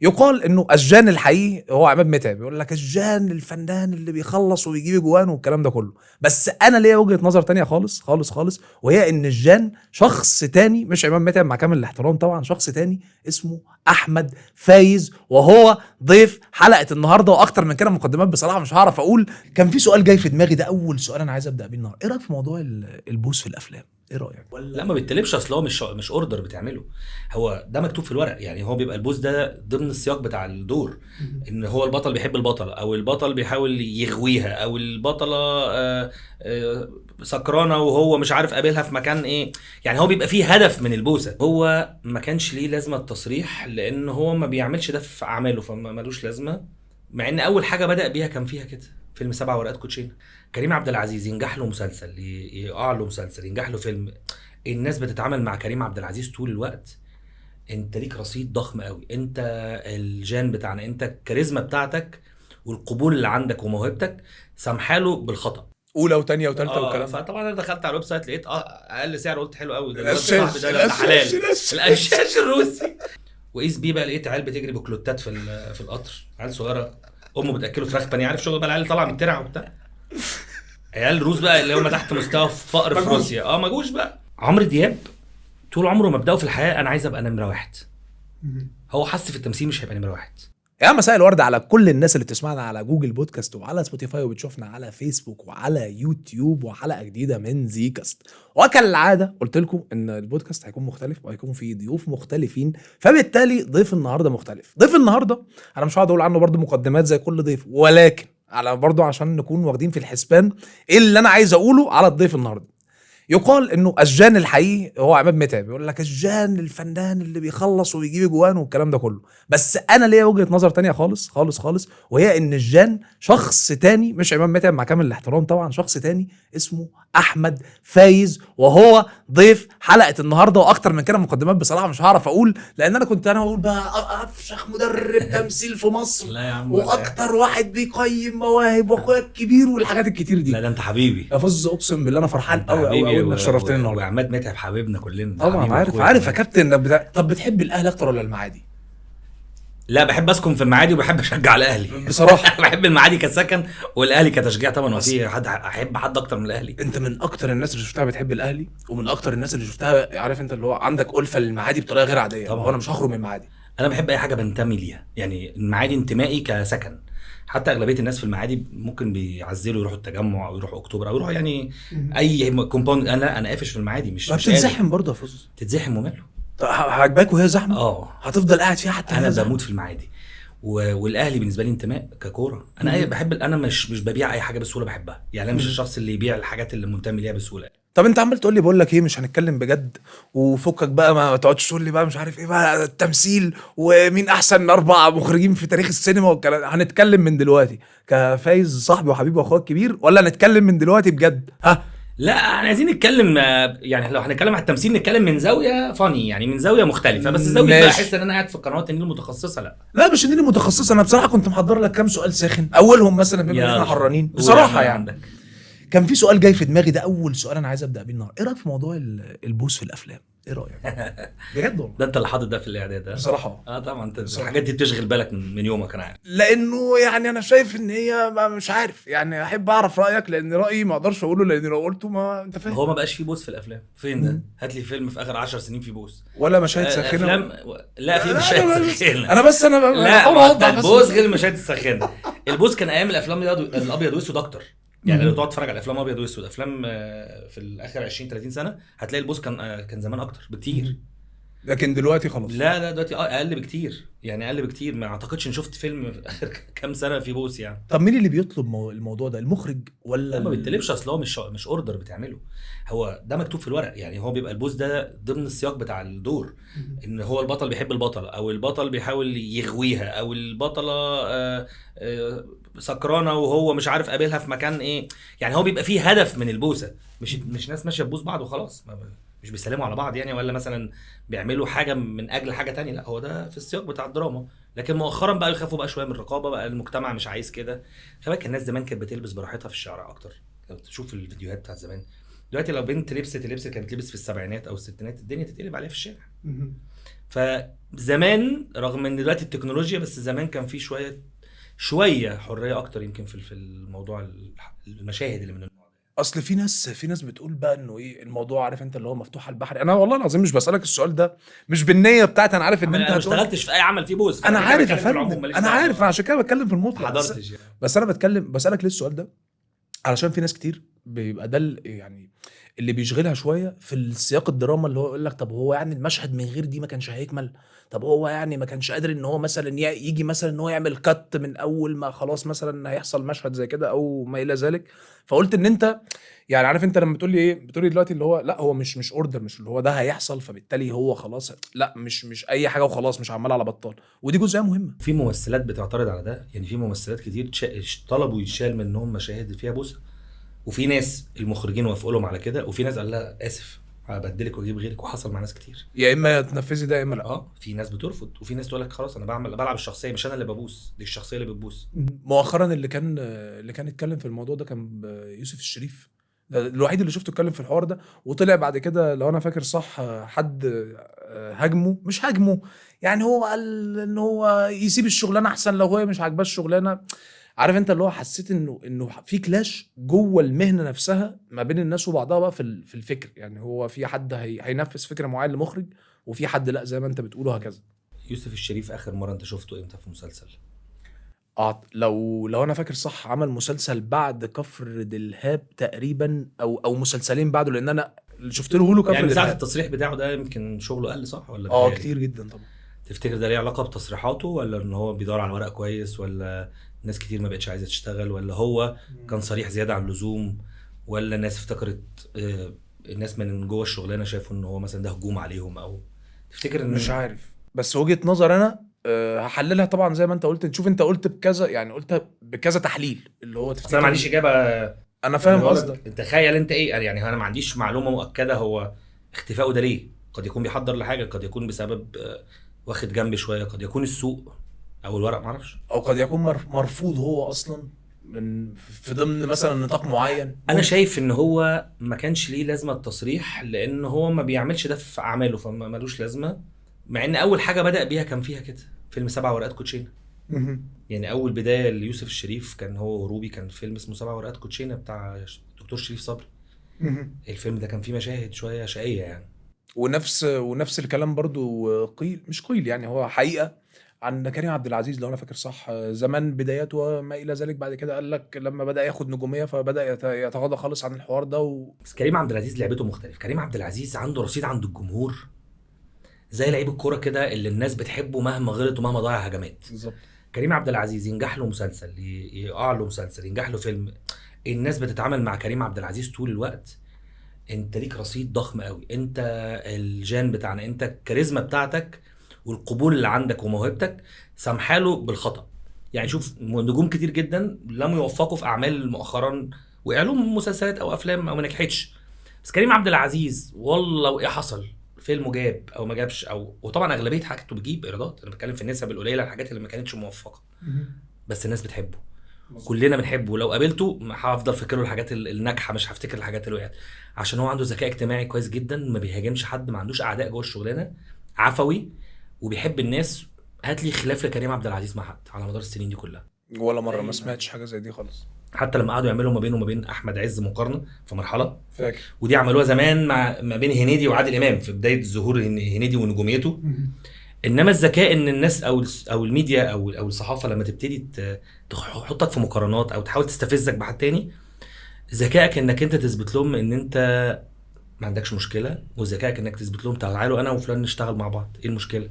يقال إنه الجان الحقيقي هو عماد متعب، يقول لك الجان الفنان اللي بيخلّص وبيجيب أجوان والكلام ده كلّه، بس أنا ليّا وجهة نظر تانية خالص، خالص، خالص، وهي إن الجان شخص تاني مش عماد متعب مع كامل الاحترام طبعًا، شخص تاني اسمه أحمد فايز، وهو ضيف حلقة النهارده وأكتر من كده مقدمات بصراحة مش هاعرف أقول. كان في سؤال جاي في دماغي، ده أول سؤال أنا عايز أبدأ بيه النهارده، إيه رأيك في موضوع البوس في الأفلام؟ إيه رأيك؟ لا ما بيتطلبش، اصل هو مش اوردر بتعمله، هو ده مكتوب في الورق. يعني هو بيبقى البوز ده ضمن السياق بتاع الدور، ان هو البطل بيحب البطله، او البطل بيحاول يغويها، او البطله سكرانه وهو مش عارف قابلها في مكان ايه. يعني هو بيبقى فيه هدف من البوسه. هو ما كانش ليه لازمه التصريح لان هو ما بيعملش ده في اعماله، فما ملوش لازمه. مع ان اول حاجه بدأ بيها كان فيها كده، فيلم 7 ورقات كوتشينه. كريم عبد العزيز ينجح له مسلسل، يقع له مسلسل، ينجح له فيلم، الناس بتتعامل مع كريم عبد العزيز طول الوقت. انت ليك رصيد ضخم قوي، انت الجان بتاعنا، انت الكاريزما بتاعتك والقبول اللي عندك وموهبتك سامحاله بالخطأ. أولى وتانية وتالتة والكلام ده. فطبعا انا دخلت على الويب سايت لقيت اقل سعر، قلت حلو قوي ده، الواد القشاش، صاحبي ده حلال. القشاش. القشاش الروسي. وقيس بيه بقى لقيت عيال بتجري بكلوتات في القطر، عيال صغيره امه بتاكله فراخ بانيه، عارف شغل بقى العيال اللي طالعه من الترع وبتاع، عيال روس بقى اللي هم تحت مستوى فقر في روسيا. ما جوش بقى. عمرو دياب طول عمره مبدأه في الحياه انا عايز ابقى نمره واحد. هو حس في التمثيل مش هيبقى نمره واحد. يا مساء الورد على كل الناس اللي بتسمعنا على جوجل بودكاست وعلى سبوتيفاي وبتشوفنا على فيسبوك وعلى يوتيوب، وحلقة جديدة من زي كاست. وكالعادة قلت لكم ان البودكاست هيكون مختلف وهيكون فيه ضيوف مختلفين، فبالتالي ضيف النهارده مختلف. ضيف النهارده انا مش هقعد اقول عنه برضو مقدمات زي كل ضيف، ولكن على برضو عشان نكون واخدين في الحسبان ايه اللي انا عايز اقوله على الضيف النهارده. يقال انه الجان الحقيقي هو عماد متعب، يقول لك الجان الفنان اللي بيخلص وبيجيب اجوان والكلام ده كله، بس انا ليا وجهة نظر تانية خالص خالص خالص، وهي ان الجان شخص تاني مش عماد متعب مع كامل الاحترام طبعا، شخص تاني اسمه احمد فايز، وهو ضيف حلقة النهارده واكتر من كده مقدمات بصراحة مش هعرف اقول، لان انا كنت اقول بقى افشخ مدرب تمثيل في مصر لا يا عم، واكتر واحد بيقيم مواهب واخويا الكبير والحاجات الكتير دي. لا ده انت حبيبي يا فز اقسم بالله انا فرحان انت قوي قوي حبيبي قوي انك شرفتني النهارده. وعماد متعب حبيبنا كلنا، طبعا حبيبي عارف وأخويا عارف يا كمان. كابتن انك طب بتحب الاهلي اكتر ولا المعادي؟ لا بحب اسكن في المعادي وبحب اشجع الاهلي بصراحه بحب المعادي كسكن والاهلي كتشجيع طبعا. وفي حد احب حد اكتر من الاهلي؟ انت من اكتر الناس اللي شفتها بتحب الاهلي، ومن اكتر الناس اللي شفتها عارف انت اللي هو عندك ألفة للمعادي بطريقه غير عاديه. طبعا. وانا مش هخرج من المعادي. انا بحب اي حاجه بنتمي ليها، يعني المعادي انتمائي كسكن. حتى اغلبيه الناس في المعادي ممكن بيعزلوا يروحوا التجمع او يروحوا اكتوبر او يروحوا يعني اي كومباوند. انا قافش في المعادي، مش قادر. بتتزحم برضه يا فوز؟ تتزحم وماله. طب عاجباك وهي زحمه؟ اه هتفضل قاعد فيها حتى انا وهي زحمة؟ بموت في المعادي. والاهلي بالنسبه لي انتماء ككوره. انا بحب، انا مش ببيع اي حاجه بسهوله بحبها، يعني انا مش الشخص اللي يبيع الحاجات اللي منتمي ليها بسهوله. طب انت عمال تقول لي بقول لك ايه مش هنتكلم بجد، وفكك بقى ما تقعدش تقول لي بقى مش عارف ايه بقى التمثيل ومين احسن 4 مخرجين في تاريخ السينما والكلام. هنتكلم من دلوقتي كفايز صاحبي وحبيبي واخويا الكبير، ولا نتكلم من دلوقتي بجد؟ ها لا احنا عايزين نتكلم، يعني لو هنتكلم على التمثيل نتكلم من زاويه فاني، يعني من زاويه مختلفه، بس زاويه بقى ماشي. احس ان انا قاعد في القنوات النيل المتخصصه. لا لا مش اني متخصص، انا بصراحه كنت محضر لك كام سؤال ساخن، اولهم مثلا بما ان احنا يلا. حرانين قول بصراحه يا عم يعني. عندك. كان في سؤال جاي في دماغي، ده اول سؤال انا عايز ابدا بيه النهارده. ايه رايك في موضوع البوس في الافلام؟ ايه رايك؟ بجد والله ده انت اللي حاطط ده في الاعداد ده بصراحه. طبعا انت بصراحة. الحاجات دي بتشغل بالك من يومك، انا عارف. لانه يعني انا شايف ان هي مش عارف، يعني احب اعرف رايك، لان رايي ما اقدرش اقوله، لان لو قلته ما انت فاهم. هو ما بقاش فيه بوس في الافلام، فين ده؟ هات لي فيلم في اخر 10 سنين فيه بوس. ولا مشاهد ساخنه افلام لا في لا، مشاهد ساخنه. انا بس انا لا بحاول ما اوضح ده بس. البوس غير المشاهد الساخنه. البوس كان ايام الافلام الابيض واسود اكتر. يعني لو تقعد تتفرج على افلام ابيض واسود، افلام في الاخر 20 30 سنه، هتلاقي البوس كان زمان اكتر بكتير. لكن دلوقتي خلاص. لا دلوقتي اقل بكتير، يعني اقل بكتير. ما اعتقدش ان شفت فيلم في اخر كام سنه في بوس يعني. طب مين اللي بيطلب الموضوع ده، المخرج ولا لا ما بيتطلبش، اصل هو مش اوردر بتعمله، هو ده مكتوب في الورق. يعني هو بيبقى البوس ده ضمن السياق بتاع الدور، ان هو البطل بيحب البطله، او البطل بيحاول يغويها، او البطله سكرانه وهو مش عارف قابلها في مكان ايه. يعني هو بيبقى فيه هدف من البوسه، مش ناس ماشيه تبوس بعض وخلاص، مش بيسلموا على بعض يعني، ولا مثلا بيعملوا حاجه من اجل حاجه تانية. لا هو ده في السياق بتاع الدراما. لكن مؤخرا بقى يخافوا بقى شويه من الرقابه، بقى المجتمع مش عايز كده. خلي بالك الناس زمان كانت بتلبس براحتها في الشارع اكتر، لو تشوف الفيديوهات بتاعت زمان. دلوقتي لو بنت لبست اللبس كانت تلبس في السبعينات او الستينات، الدنيا تتقلب عليها في الشارع. فزمان رغم ان دلوقتي التكنولوجيا، بس زمان كان في شويه حريه اكتر يمكن في الموضوع المشاهد اللي من النوع ده. اصل في ناس بتقول بقى انه ايه الموضوع، عارف انت اللي هو مفتوح على البحر. انا والله العظيم مش بسالك السؤال ده مش بالنيه بتاعتي، انا عارف ان انت انا ما هتقول. اشتغلتش في اي عمل فيه بوز، انا فأنا كده عارف يا بتكلم في العموم، فندم، ماليش انا دعوة. عارف، أنا عشان كده بتكلم في ما المطلق. حضرتش يعني. بس انا بسالك ليه السؤال ده، علشان في ناس كتير بيبقى ده يعني اللي بيشغلها شويه في السياق الدراما، اللي هو يقول لك طب هو يعني المشهد من غير دي ما كانش هيكمل، طب هو يعني ما كانش قادر ان هو مثلا يجي مثلا ان هو يعمل كات من اول ما خلاص مثلا هيحصل مشهد زي كده او ما الى ذلك. فقلت ان انت يعني عارف انت لما بتقول لي ايه، بتقول لي دلوقتي اللي هو لا هو مش اوردر، مش اللي هو ده هيحصل فبالتالي هو خلاص، لا مش اي حاجه وخلاص، مش عمال على بطال، ودي جزئيه مهمه. في ممثلات بتعترض على ده، يعني في ممثلات كتير طلبوا يتشال منهم مشاهد فيها بوسه، وفي ناس المخرجين وافقوا لهم على كده، وفي ناس قال لا اسف هبدلك واجيب غيرك، وحصل مع ناس كتير. يا اما تنفذي ده يا اما لا. في ناس بترفض، وفي ناس تقول لك خلاص انا بلعب الشخصيه، مش انا اللي ببوس، دي الشخصيه اللي بتبوس. مؤخرا اللي كان اتكلم في الموضوع ده كان يوسف الشريف، ده الوحيد اللي شفته اتكلم في الحوار ده. وطلع بعد كده لو انا فاكر صح حد هاجمه، مش هاجمه يعني، هو قال ان هو يسيب الشغلانه احسن لو هو مش عاجباه الشغلانه. عارف انت اللي هو حسيت انه في كلاش جوه المهنه نفسها ما بين الناس وبعضها بقى في الفكر. يعني هو في حد هينفذ فكره معين لمخرج، وفي حد لا زي ما انت بتقوله هكذا. يوسف الشريف اخر مره انت شفته امتى في مسلسل؟ لو انا فاكر صح عمل مسلسل بعد كفر دلهاب تقريبا، او مسلسلين بعده، لان انا اللي شفت له كفر يعني ساعه دلهاب. التصريح بتاعه ده يمكن شغله قل، صح ولا بتهيألي؟ كتير جدا طبعا. تفتكر ده ليه علاقه بتصريحاته، ولا ان هو بيدور على ورق كويس، ولا ناس كتير ما بقتش عايزه تشتغل، ولا هو كان صريح زياده عن اللزوم، ولا الناس افتكرت الناس من جوه الشغلانه شافوا ان هو مثلا ده هجوم عليهم، او تفتكر ان مش عارف، بس وجهة نظر انا هحللها طبعا زي ما انت قلت. تشوف انت قلت بكذا، يعني قلت بكذا تحليل اللي هو بس انا تفتكر. ما عنديش اجابه. انا فاهم بقولك قصدك. تخيل انت ايه يعني، انا ما عنديش معلومه مؤكده هو اختفائه ده ليه. قد يكون بيحضر لحاجه، قد يكون بسبب واخد جنب شويه، قد يكون السوق او الورق، ما اعرفش. او قد يكون مرفوض هو اصلا في ضمن مثلا نطاق معين. انا شايف ان هو ما كانش ليه لازمه التصريح، لان هو ما بيعملش ده في اعماله، فما ملوش لازمه. مع ان اول حاجه بدأ بيها كان فيها كده، فيلم 7 ورقات كوتشينه. يعني اول بدايه ليوسف الشريف كان هو وروبي، كان فيلم اسمه 7 ورقات كوتشينه بتاع دكتور شريف صبري. الفيلم ده كان فيه مشاهد شويه شقيه يعني. ونفس الكلام برضو قيل مش قيل، يعني هو حقيقة عن كريم عبد العزيز لو انا فاكر صح، زمان بداياته وما الى ذلك. بعد كده قال لك لما بدأ ياخد نجومية فبدأ يتغاضى خالص عن الحوار ده بس كريم عبد العزيز لعبته مختلف. كريم عبد العزيز عنده رصيد عند الجمهور، زي لعيب الكوره كده اللي الناس بتحبه مهما غلط ومهما ضيع هجمات. بالظبط. كريم عبد العزيز ينجح له مسلسل، يقع له مسلسل، ينجح له فيلم، الناس بتتعامل مع كريم عبد العزيز طول الوقت. انت ليك رصيد ضخم قوي، انت الجان بتاعنا، انت الكاريزما بتاعتك والقبول اللي عندك وموهبتك سامحاله بالخطأ. يعني شوف نجوم كتير جدا لم يوفقوا في اعمال مؤخرا، وقع لهم مسلسلات او افلام او ما نجحتش. بس كريم عبد العزيز والله وايه حصل، فيلمه جاب او ما جابش، او وطبعا اغلبيه حاجته بتجيب ايرادات، انا بتكلم في النسب القليله الحاجات اللي ما كانتش موفقه، بس الناس بتحبه، كلنا بنحبه. لو قابلته هفضل فاكر له الحاجات الناجحه، مش هفتكر الحاجات اللي وقعت، عشان هو عنده ذكاء اجتماعي كويس جدا، ما بيهاجمش حد، ما عندوش اعداء جوه الشغلانه، عفوي وبيحب الناس. هات لي خلاف لكريم عبد العزيز مع حد على مدار السنين دي كلها؟ ولا مرة ما سمعتش حاجة زي دي خالص. حتى لما قعدوا يعملوا ما بينه وما بين احمد عز مقارنه في مرحله، فاكر. ودي عملوها زمان ما بين هنيدي وعادل امام في بدايه ظهور هنيدي ونجوميته. انما الذكاء ان الناس او الميديا او الصحافه لما تبتدي تحطك في مقارنات او تحاول تستفزك بحد تاني، ذكائك انك انت تثبت لهم ان انت ما عندكش مشكله، وذكائك انك تثبت لهم تعالوا انا وفلان نشتغل مع بعض، ايه المشكله؟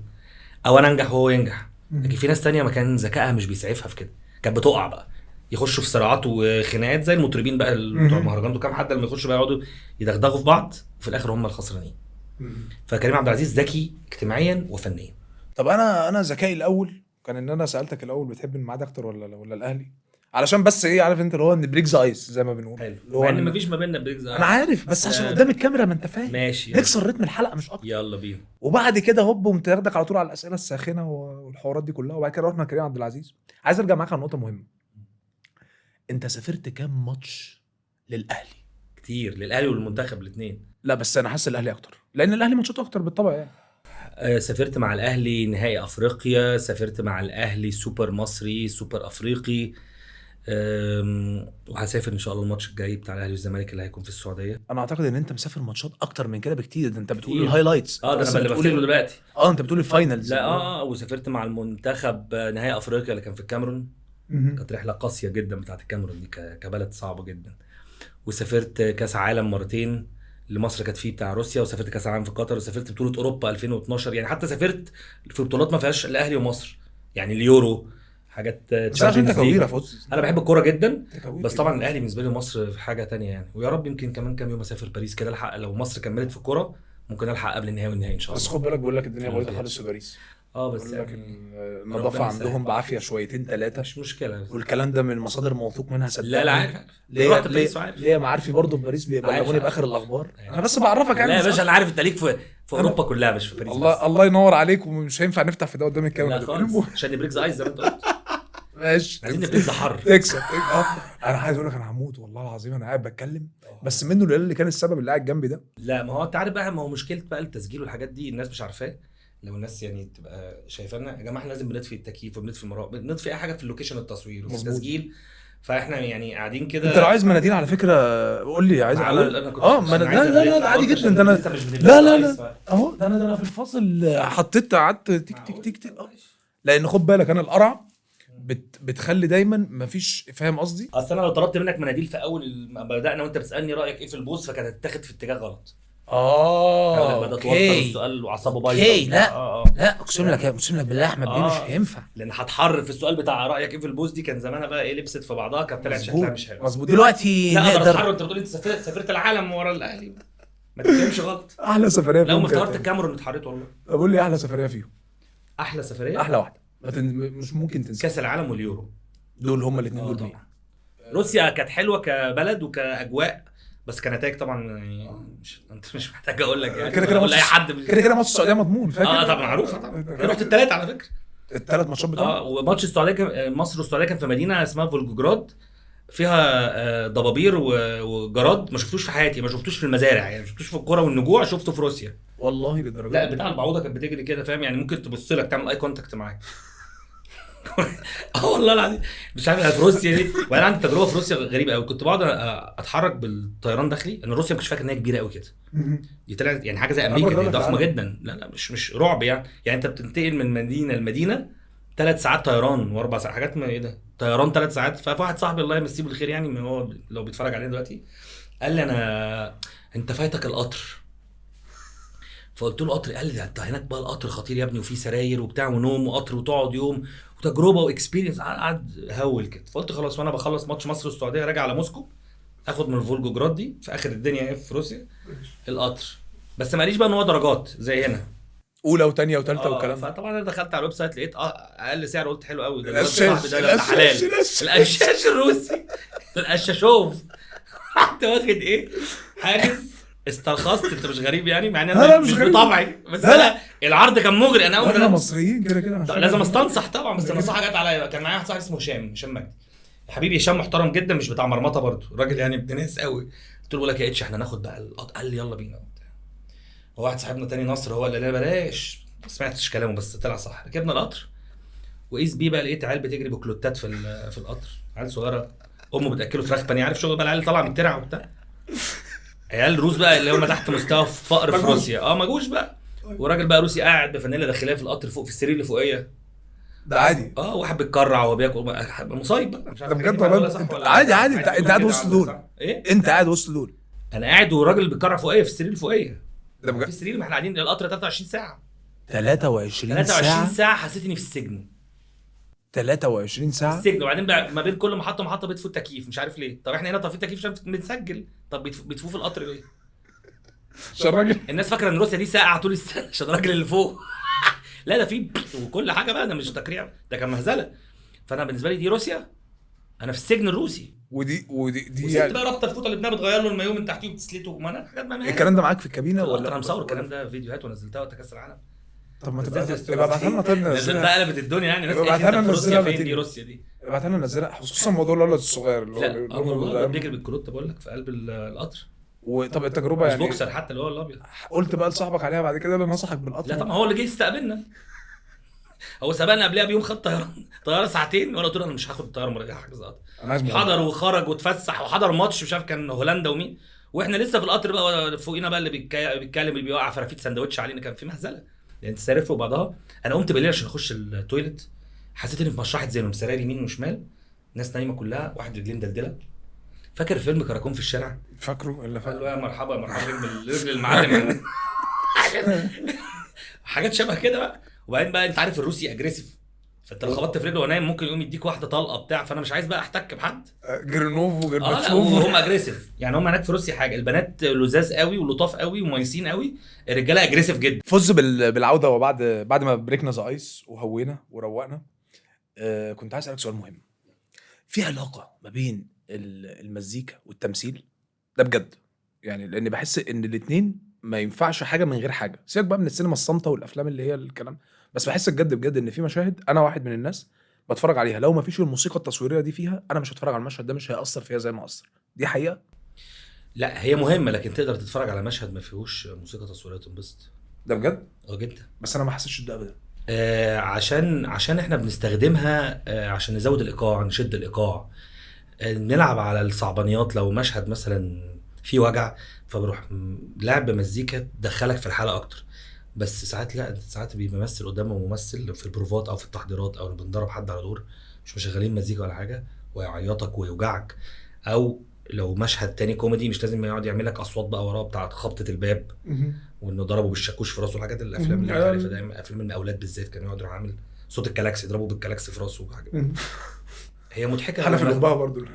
او انا انجح وهو ينجح. لكن في ناس تانية ما كان ذكائها مش بيسعفها في كده، كانت بتقع بقى، يخشوا في صراعات وخناقات زي المطربين بقى بتوع المهرجان دول، كام حد لما يخشوا بقى يقعدوا يدغدغوا في بعض، وفي الاخر هم الخسرانين. فكريم عبد العزيز ذكي اجتماعيا وفنيا. طب انا ذكائي الاول كان ان انا سالتك الاول بتحب الميعاد اكتر ولا الاهلي، علشان بس ايه عارف انت اللي هو ان بريك ذا ايس زي ما بنقول. حلو، اللي هو مع ان مفيش ما بيننا بريكز. انا عارف، بس عشان قدام الكاميرا ما انت فاهم. ماشي يلا. نكسر رتم الحلقه مش اكتر. يلا بينا. وبعد كده هوب قمت ياخدك على طول على الاسئله الساخنه والحوارات دي كلها، وبعد كده رحنا كريم عبد العزيز. عايز ارجع معاك على نقطه مهمه. انت سافرت كام ماتش للاهلي؟ كتير للاهلي والمنتخب الاثنين. لا بس انا حاسس الاهلي اكتر، لان الاهلي ماتشاته اكتر بالطبع يعني. سافرت مع الاهلي نهائي افريقيا، سافرت مع الاهلي سوبر مصري، سوبر افريقي. وهسافر ان شاء الله الماتش الجاي بتاع الاهلي والزمالك اللي هيكون في السعوديه. انا اعتقد ان انت مسافر ماتشات اكتر من كده بكتير، ده انت بتقول كتير. الهايلايتس. ده انا اللي بفتكره دلوقتي. انت بتقول الفاينلز. لا وسافرت مع المنتخب نهائي افريقيا اللي كان في الكاميرون. كانت رحله قاسيه جدا بتاعت الكاميرون دي، كبلد صعبه جدا. وسافرت كاس عالم مرتين اللي مصر كانت فيه بتاع روسيا، وسافرت كاس عالم في قطر، وسافرت بطوله اوروبا 2012. يعني حتى سافرت في بطولات ما فيهاش الاهلي ومصر، يعني اليورو، حاجات عشان انت كويره فوز. انا بحب الكوره جدا، بس طبعا الاهلي بالنسبه لي مصر في حاجه تانية يعني. ويا رب يمكن كمان كام يوم اسافر باريس كده الحق، لو مصر كملت في الكوره ممكن الحق قبل النهائي والنهائي ان شاء الله. بس خد بالك بقول لك الدنيا بايظه خالص في باريس. بس بقول لك يعني النظافه عندهم بعافيه شويتين ثلاثه، مش مشكله. والكلام ده من مصادر موثوق منها، صدقني. لا عارف. ليه معارفي برضه في باريس بيبلغوني باخر الاخبار. انا بس بعرفك يعني. لا يا باشا انا عارف التاريخ في اوروبا كلها مش في باريس. الله ينور عليك. ومش هينفع نفتح في ده قدام الكاميرا. لا خالص عشان نبريك ايز زي ما انت قلت. ماشي عايزين نبريك حر تكسب. انا عايز اقول لك انا هموت والله العظيم. انا قاعد بتكلم بس منه اللي كان السبب اللي قاعد جنبي ده. لا ما هو انت عارف بقى، ما هو مشكله بقى التسجيل والحاجات دي الناس مش عارفاه. لو الناس يعني تبقى شايفانا يا جماعه احنا لازم بنطفي التكييف وبنطفي المراقب، بنطفي اي حاجه في اللوكيشن التصوير وفي التسجيل. فاحنا يعني قاعدين كده. انت لو عايز مناديل على فكره قول لي. عايز على لا عادي جدا. ده انا لا اهو ده انا في الفاصل حطيت قعدت تيك تيك تيك تيك. لان خد بالك انا القرعه بتخلي دايما مفيش، فاهم قصدي؟ اصل انا لو طلبت منك مناديل في اول ما بدانا وانت بتسالني رايك ايه في البوز، فكانت هتتاخد في اتجاه غلط. بدأت توتر السؤال وعصابه بايظه. لا اقسم لك بالله احمد بيه مش هينفع، لان هتحر في السؤال بتاع رايك ايه في البوز دي. كان زمانها بقى ايه، لبست في بعضها، كانت طلعت شكلها مش حلو. مظبوط. دلوقتي نقدر. انت بتقول انت سافرت العالم ورا الاهلي، ما تفهمش غلط. احلى سفريه لو ما افتكرت الكاميرون اتحريت والله. اقول لي احلى سفريه فيهم. احلى سفريه، احلى واحده مش ممكن تنسى. كاس العالم واليورو دول هما الاثنين دول. روسيا كانت حلوه كبلد وكاجواء، بس كنتائج طبعا يعني انت مش محتاج اقول لك يعني. كده ولا اي حد كده ماتش السعوديه مضمون، فاكر؟ طبعا معروفه طبعا. رحت الثلاثه على فكره، الثلاث ماتشات بتوعهم. وماتش السعوديه مصر والسعوديه كان في مدينه اسمها فولجوجراد، فيها ضبابير وجراد ما شفتوش في حياتي، ما شفتوش في المزارع يعني، ما شفتوش في الكوره والنجوع، شفته في روسيا والله للدرجه. لا بتاع البعوضه كانت بتجري كده فاهم يعني، ممكن تبص لك تعمل اي كونتاكت معاك. والله العظيم مش عارف في روسيا دي. وانا عندي تجربه في روسيا غريبه قوي. كنت بقعد اتحرك بالطيران داخلي، ان روسيا مش فاكر ان هي كبيره قوي كده. دي طلعت يعني حاجه زي امريكا، دي ضخمه جدا. لا مش رعب يعني انت بتنتقل من مدينه لمدينه 3 ساعات طيران و4 ساعات حاجات. ما ايه ده طيران 3 ساعات. فواحد صاحبي الله يمسيه بالخير يعني، هو لو بيتفرج علينا دلوقتي، قال لي انت فايتك القطر. فقلت له قطر؟ قال لي ده انت هناك بقى القطر خطير يا ابني، وفي سراير وبتاع ونوم وقطر وتقعد يوم وتجربه واكسبيرينس. قعد هول كده. فقلت خلاص، وانا بخلص ماتش مصر والسعوديه راجع على موسكو، اخد من فولجوجراد دي في اخر الدنيا في روسيا القطر. بس ماليش بقى ان هو درجات زي هنا اولى وثانيه وثالثه والكلام ده. فطبعا انا دخلت على الويب سايت لقيت اقل سعر، قلت حلو قوي ده حلال. القشاش الروسي القشاشوف. انت واخد ايه حاجز استرخصت. انت مش غريب يعني، مع ان انا مش بطبعي، بس انا العرض كان مغري. انا اول مصريين كده لازم استنصح طبعا. بس النصيحه جت عليا. كان معايا واحد صاحبي اسمه هشام مجدي، حبيبي هشام محترم جدا، مش بتاع مرمطه برضه، راجل يعني ابن ناس قوي. قلت له بقول لك يا اتش احنا ناخد بقى القط. قال لي يلا بينا. هو واحد صاحبنا تاني نصر هو اللي لا بلاش، ما سمعتش كلامه بس طلع صح. ركبنا القطر وقيس بيه بقى، لقيت عيال بتجري بكلوتات في القطر، عيال صغيره امه بتاكله فراخ بانيه، عارف شغل بقى العيال طالعه من الترع وبتاع. عيال روس بقى اللي هم تحت مستوى فقر في روسيا، ما جوش بقى. وراجل بقى روسي قاعد بفانيلا داخليه في القطر فوق في السرير اللي فوقيه ده عادي. واحد بيتكرع وهو بياكل مصايب بقى. مش عارف بجد والله. عادي انت قاعد وسط دول. ايه انت قاعد وسط دول. انا قاعد والراجل بيتكرع فوقيه في السرير الفوقيه ده بجد. في السرير، ما احنا قاعدين القطر 23 ساعه. 23 ساعه حسيت اني في السجن. 23 ساعه السجن. وبعدين ما بين كل محطه بيطفوا التكييف، مش عارف ليه. طب احنا هنا طافين التكييف عشان بنسجل، طب بيطفوه في القطر ليه؟ عشان الراجل الناس فاكره ان روسيا دي ساقعه طول السنه عشان الراجل اللي فوق. لا ده في وكل حاجه بقى، ده مش تقريع، ده كان مهزله. فانا بالنسبه لي دي روسيا، انا في السجن الروسي. ودي يعني بقى رابطه الفوطه اللي بنها بتغير له المايو من تحتيه وبتسلته. ما انا حاجات ما الكلام ده معاك في الكابينه ولا انا مصور الكلام ده فيديوهات ونزلتها وقت كاس العالم. طب ما تبقى ابعتها لنا. طيب نزلتها قلبت الدنيا يعني. الناس ابعتها لنا روسيا فين دي روسيا دي. ابعتها لنا ننزلها، خصوصا موضوع الولد الصغير اللي هو بيجري بالكروت بقول لك في قلب القطر. وطب التجربه مش يعني بوكسر حتى اللي هو الابيض. قلت بقى لصاحبك عليها بعد كده اللي نصحك بالقطر؟ لا طبعا هو اللي جه يستقبلنا، هو سبقنا قبلها بيوم، خد طياره ساعتين، وانا قلت له انا مش هاخد الطياره المره دي، حاجز قطر. انا عايز حضر وخرج واتفسح وحضر ماتش مش عارف كان هولندا ومين، واحنا لسه في القطر بقى فوقينا بقى اللي بيتكلم اللي بيوقع فرافيت سندوتش علينا، كان في مهزله يعني تسرف فوق بعضها. انا قمت بالليل عشان اخش التويلت، حسيت اني في مشرحه زينهم، سراير يمين وشمال، ناس نايمه كلها، واحد رجلين دلدله. فاكر فيلم كراكون في الشارع؟ فاكره اللي قال له يا مرحبا مرحبا رجل المعلم. حاجات شبه كده بقى. وبعدين بقى انت عارف الروسي اجريسيف، فانت لو خبطت في رجله ونايم ممكن يقوم يديك واحده طلقه بتاع، فانا مش عايز بقى احتك بحد. جرنوف لا وجرباتشوف. وهم اجريسيف يعني، هم هناك في روسيا حاجه، البنات لذاذ قوي ولطاف قوي وميسين قوي، الرجاله اجريسيف جدا. فز بالعوده، وبعد ما بريكنا ذا ايس وهوينا وروقنا، كنت عايز اسالك سؤال مهم. في علاقه ما بين المزيكا والتمثيل ده بجد؟ يعني لان بحس ان الاثنين ما ينفعش حاجه من غير حاجه، سيبك بقى من السينما الصامته والافلام اللي هي الكلام، بس بحس بجد ان في مشاهد انا واحد من الناس بتفرج عليها لو ما فيش الموسيقى التصويريه دي فيها انا مش هتفرج على المشهد ده، مش هيأثر فيها زي ما أثر. دي حقيقه. لا هي مهمه، لكن تقدر تتفرج على مشهد ما فيهوش موسيقى تصويريه تنبسط. ده بجد؟ جدا. بس انا ما حسيتش ده ابدا. عشان احنا بنستخدمها عشان نزود الايقاع، نشد الايقاع، نلعب على الصعبانيات. لو مشهد مثلا فيه وجع فبروح لعب مزيكا تدخلك في الحاله اكتر. بس ساعات لا، ساعات بيبقى ممثل قدامه ممثل في البروفات او في التحضيرات او بندرب حد على دور، مش مشغلين مزيكا ولا حاجه، ويعيطك ويوجعك. او لو مشهد تاني كوميدي مش لازم يقعد يعمل لك اصوات بقى وراه بتاعه خبطه الباب وانه ضربه بالشاكوش في راسه، الحاجات الافلام اللي انت عارفها دايما، افلام المقاولات بالذات كان يقعد عامل صوت الكلاكس، يضربه بالكلاكس في راسه وحاجه. هي مضحكه حلف لما- القبعه برضو.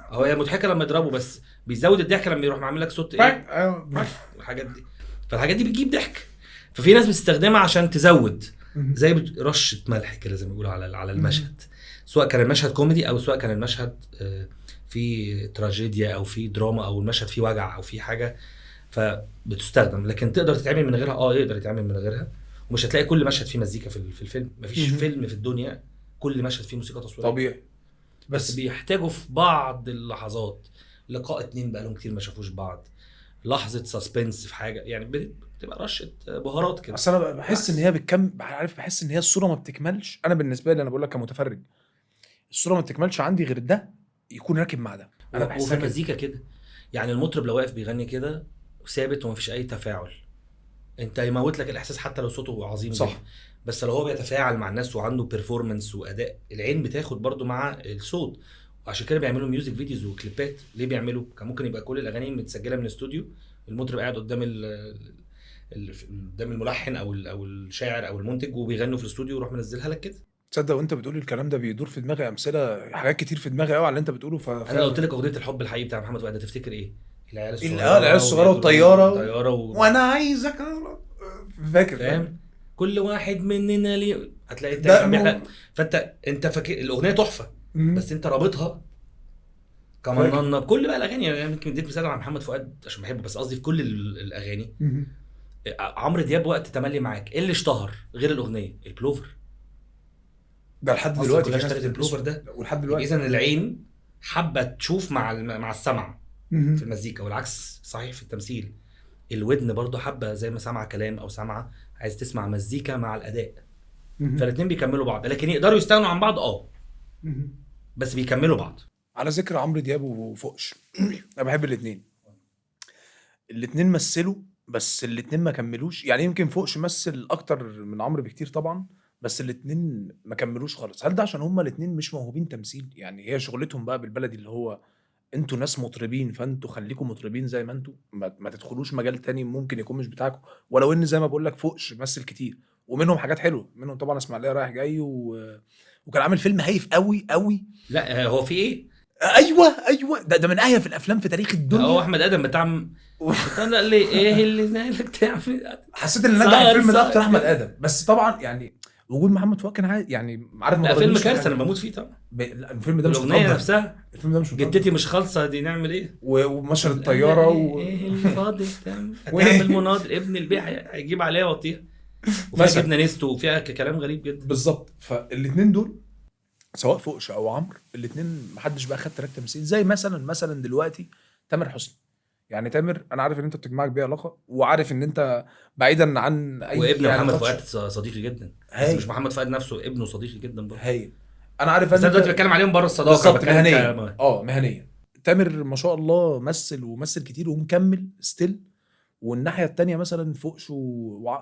هو هي مضحكه لما يضربه، بس بيزود الضحك لما يروح عامل لك صوت ايه الحاجات دي. فالحاجات دي بتجيب ضحك، ففي ناس بتستخدمها عشان تزود، زي رشه ملح كده زي ما بيقولوا على المشهد، سواء كان المشهد كوميدي او سواء كان المشهد في تراجيديا او في دراما او المشهد فيه وجع او فيه حاجه، فبتستخدم. لكن تقدر تتعمل من غيرها، يقدر يتعمل من غيرها. ومش هتلاقي كل مشهد فيه مزيكا في الفيلم، مفيش فيلم في الدنيا كل مشهد فيه موسيقى تصويريه طبيعي. بس بيحتاجوا في بعض اللحظات، لقاء اتنين بقالهم كتير ما شافوش بعض، لحظه سسبنس في حاجه، يعني بتبقى رشه بهارات كده. اصل انا بحس ان هي عارف، بحس ان هي الصوره ما بتكملش. انا بالنسبه لي انا بقول لك كمتفرج، الصوره ما بتكملش عندي غير ده يكون راكب مع ده. انا بحس وفي المزيكا كده، يعني المطرب لو واقف بيغني كده ثابت ومفيش اي تفاعل، انت يموت لك الاحساس حتى لو صوته عظيم صح جدا. بس لو هو بيتفاعل مع الناس وعنده بيرفورمانس واداء، العين بتاخد برضو مع الصوت. وعشان كده بيعملوا ميوزك فيديوز وكليبات. ليه بيعملوا؟ كان ممكن يبقى كل الاغاني متسجله من الاستوديو، المطرب قاعد قدام قدام الملحن او الشاعر او المنتج وبيغنوا في الاستوديو ويروح منزلها لك كده. تصدق وانت بتقول الكلام ده بيدور في دماغي امثله، حاجات كتير في دماغي قوي على اللي انت بتقوله. انا لو قلت لك اغنيه الحب الحقيقي بتاع محمد فؤاد تفتكر ايه؟ العيال العيال الصغيره والطياره و... وانا عايزك فاكر فاهم؟ كل واحد مننا ليه، هتلاقي ده التاني كان بيحلق. فانت فاكر الاغنيه تحفه، بس انت رابطها كمان بكل بقى الاغاني. يعني يمكن اديت مثال على محمد فؤاد عشان بحبه، بس قصدي في كل الاغاني. عمرو دياب وقت تملي معاك ايه اللي اشتهر غير الاغنيه؟ البلوفر. ده لحد مصر دلوقتي كلها في ناس اشترت البلوفر بتلبسه. ده. ولحد دلوقتي اذا العين حابه تشوف مع السمع في المزيكا، والعكس صحيح في التمثيل. الودن برضو حابه زي ما سامعه كلام او سامعه عايز تسمع مزيكا مع الاداء. فالاثنين بيكملوا بعض، لكن يقدروا يستغنوا عن بعض بس بيكملوا بعض. على ذكر عمرو دياب وفوقش، انا بحب الاثنين مثلوا، بس الاثنين ما كملوش. يعني يمكن فوقش مثل اكتر من عمرو بكتير طبعا، بس الاثنين ما كملوش خالص. هل ده عشان هما الاثنين مش موهوبين تمثيل؟ يعني هي شغلتهم بقى بالبلدي اللي هو انتوا ناس مطربين، فانتوا خليكم مطربين زي ما انتوا، ما تدخلوش مجال تاني ممكن يكون مش بتاعكم. ولو ان زي ما بقول لك فوقش مثل كتير ومنهم حاجات حلوه، منهم طبعا اسماعيليه رايح جاي وكان عامل فيلم هايف قوي قوي. لا هو في ايه؟ ايوه ده من اهيف الافلام في تاريخ الدنيا. هو احمد ادم بتاع انا ليه ايه اللي نالك تعمل؟ حسيت ان نجح الفيلم ده اكتر احمد ادم، بس طبعا يعني وجود محمد فؤاد كان عادي، يعني عارف لا فيلم كارثه انا بموت فيه طبعا. الفيلم ده مش الاغنيه متقدر. نفسها الفيلم ده مش متقدر. جدتي مش خالصه دي نعمل ايه؟ ومشهد الطياره ايه اللي فاضل هتعمل مناضل ابن البيع هيجيب عليها وطيها، وفيها جبنه نستو وفيها كلام غريب جدا. بالظبط. فالاثنين دول سواء فوقش او عمرو، الاثنين محدش بقى خد تراك تمثيل زي مثلا دلوقتي تامر حسني. يعني تامر انا عارف ان انت بتجمعك بيه علاقه، وعارف ان انت بعيدا عن اي وابن يعني محمد خدش- فؤاد صديقي جدا، بس هاي مش محمد فؤاد نفسه، ابنه صديقي جدا برضه. هاي انا عارف بس ان انا دلوقتي انت بتكلم عليهم بره الصداقه، بالظبط بتكلم مهنيا، مهنيا. تامر ما شاء الله مثل ومثل كتير ومكمل ستيل. والناحيه التانية مثلا فوقش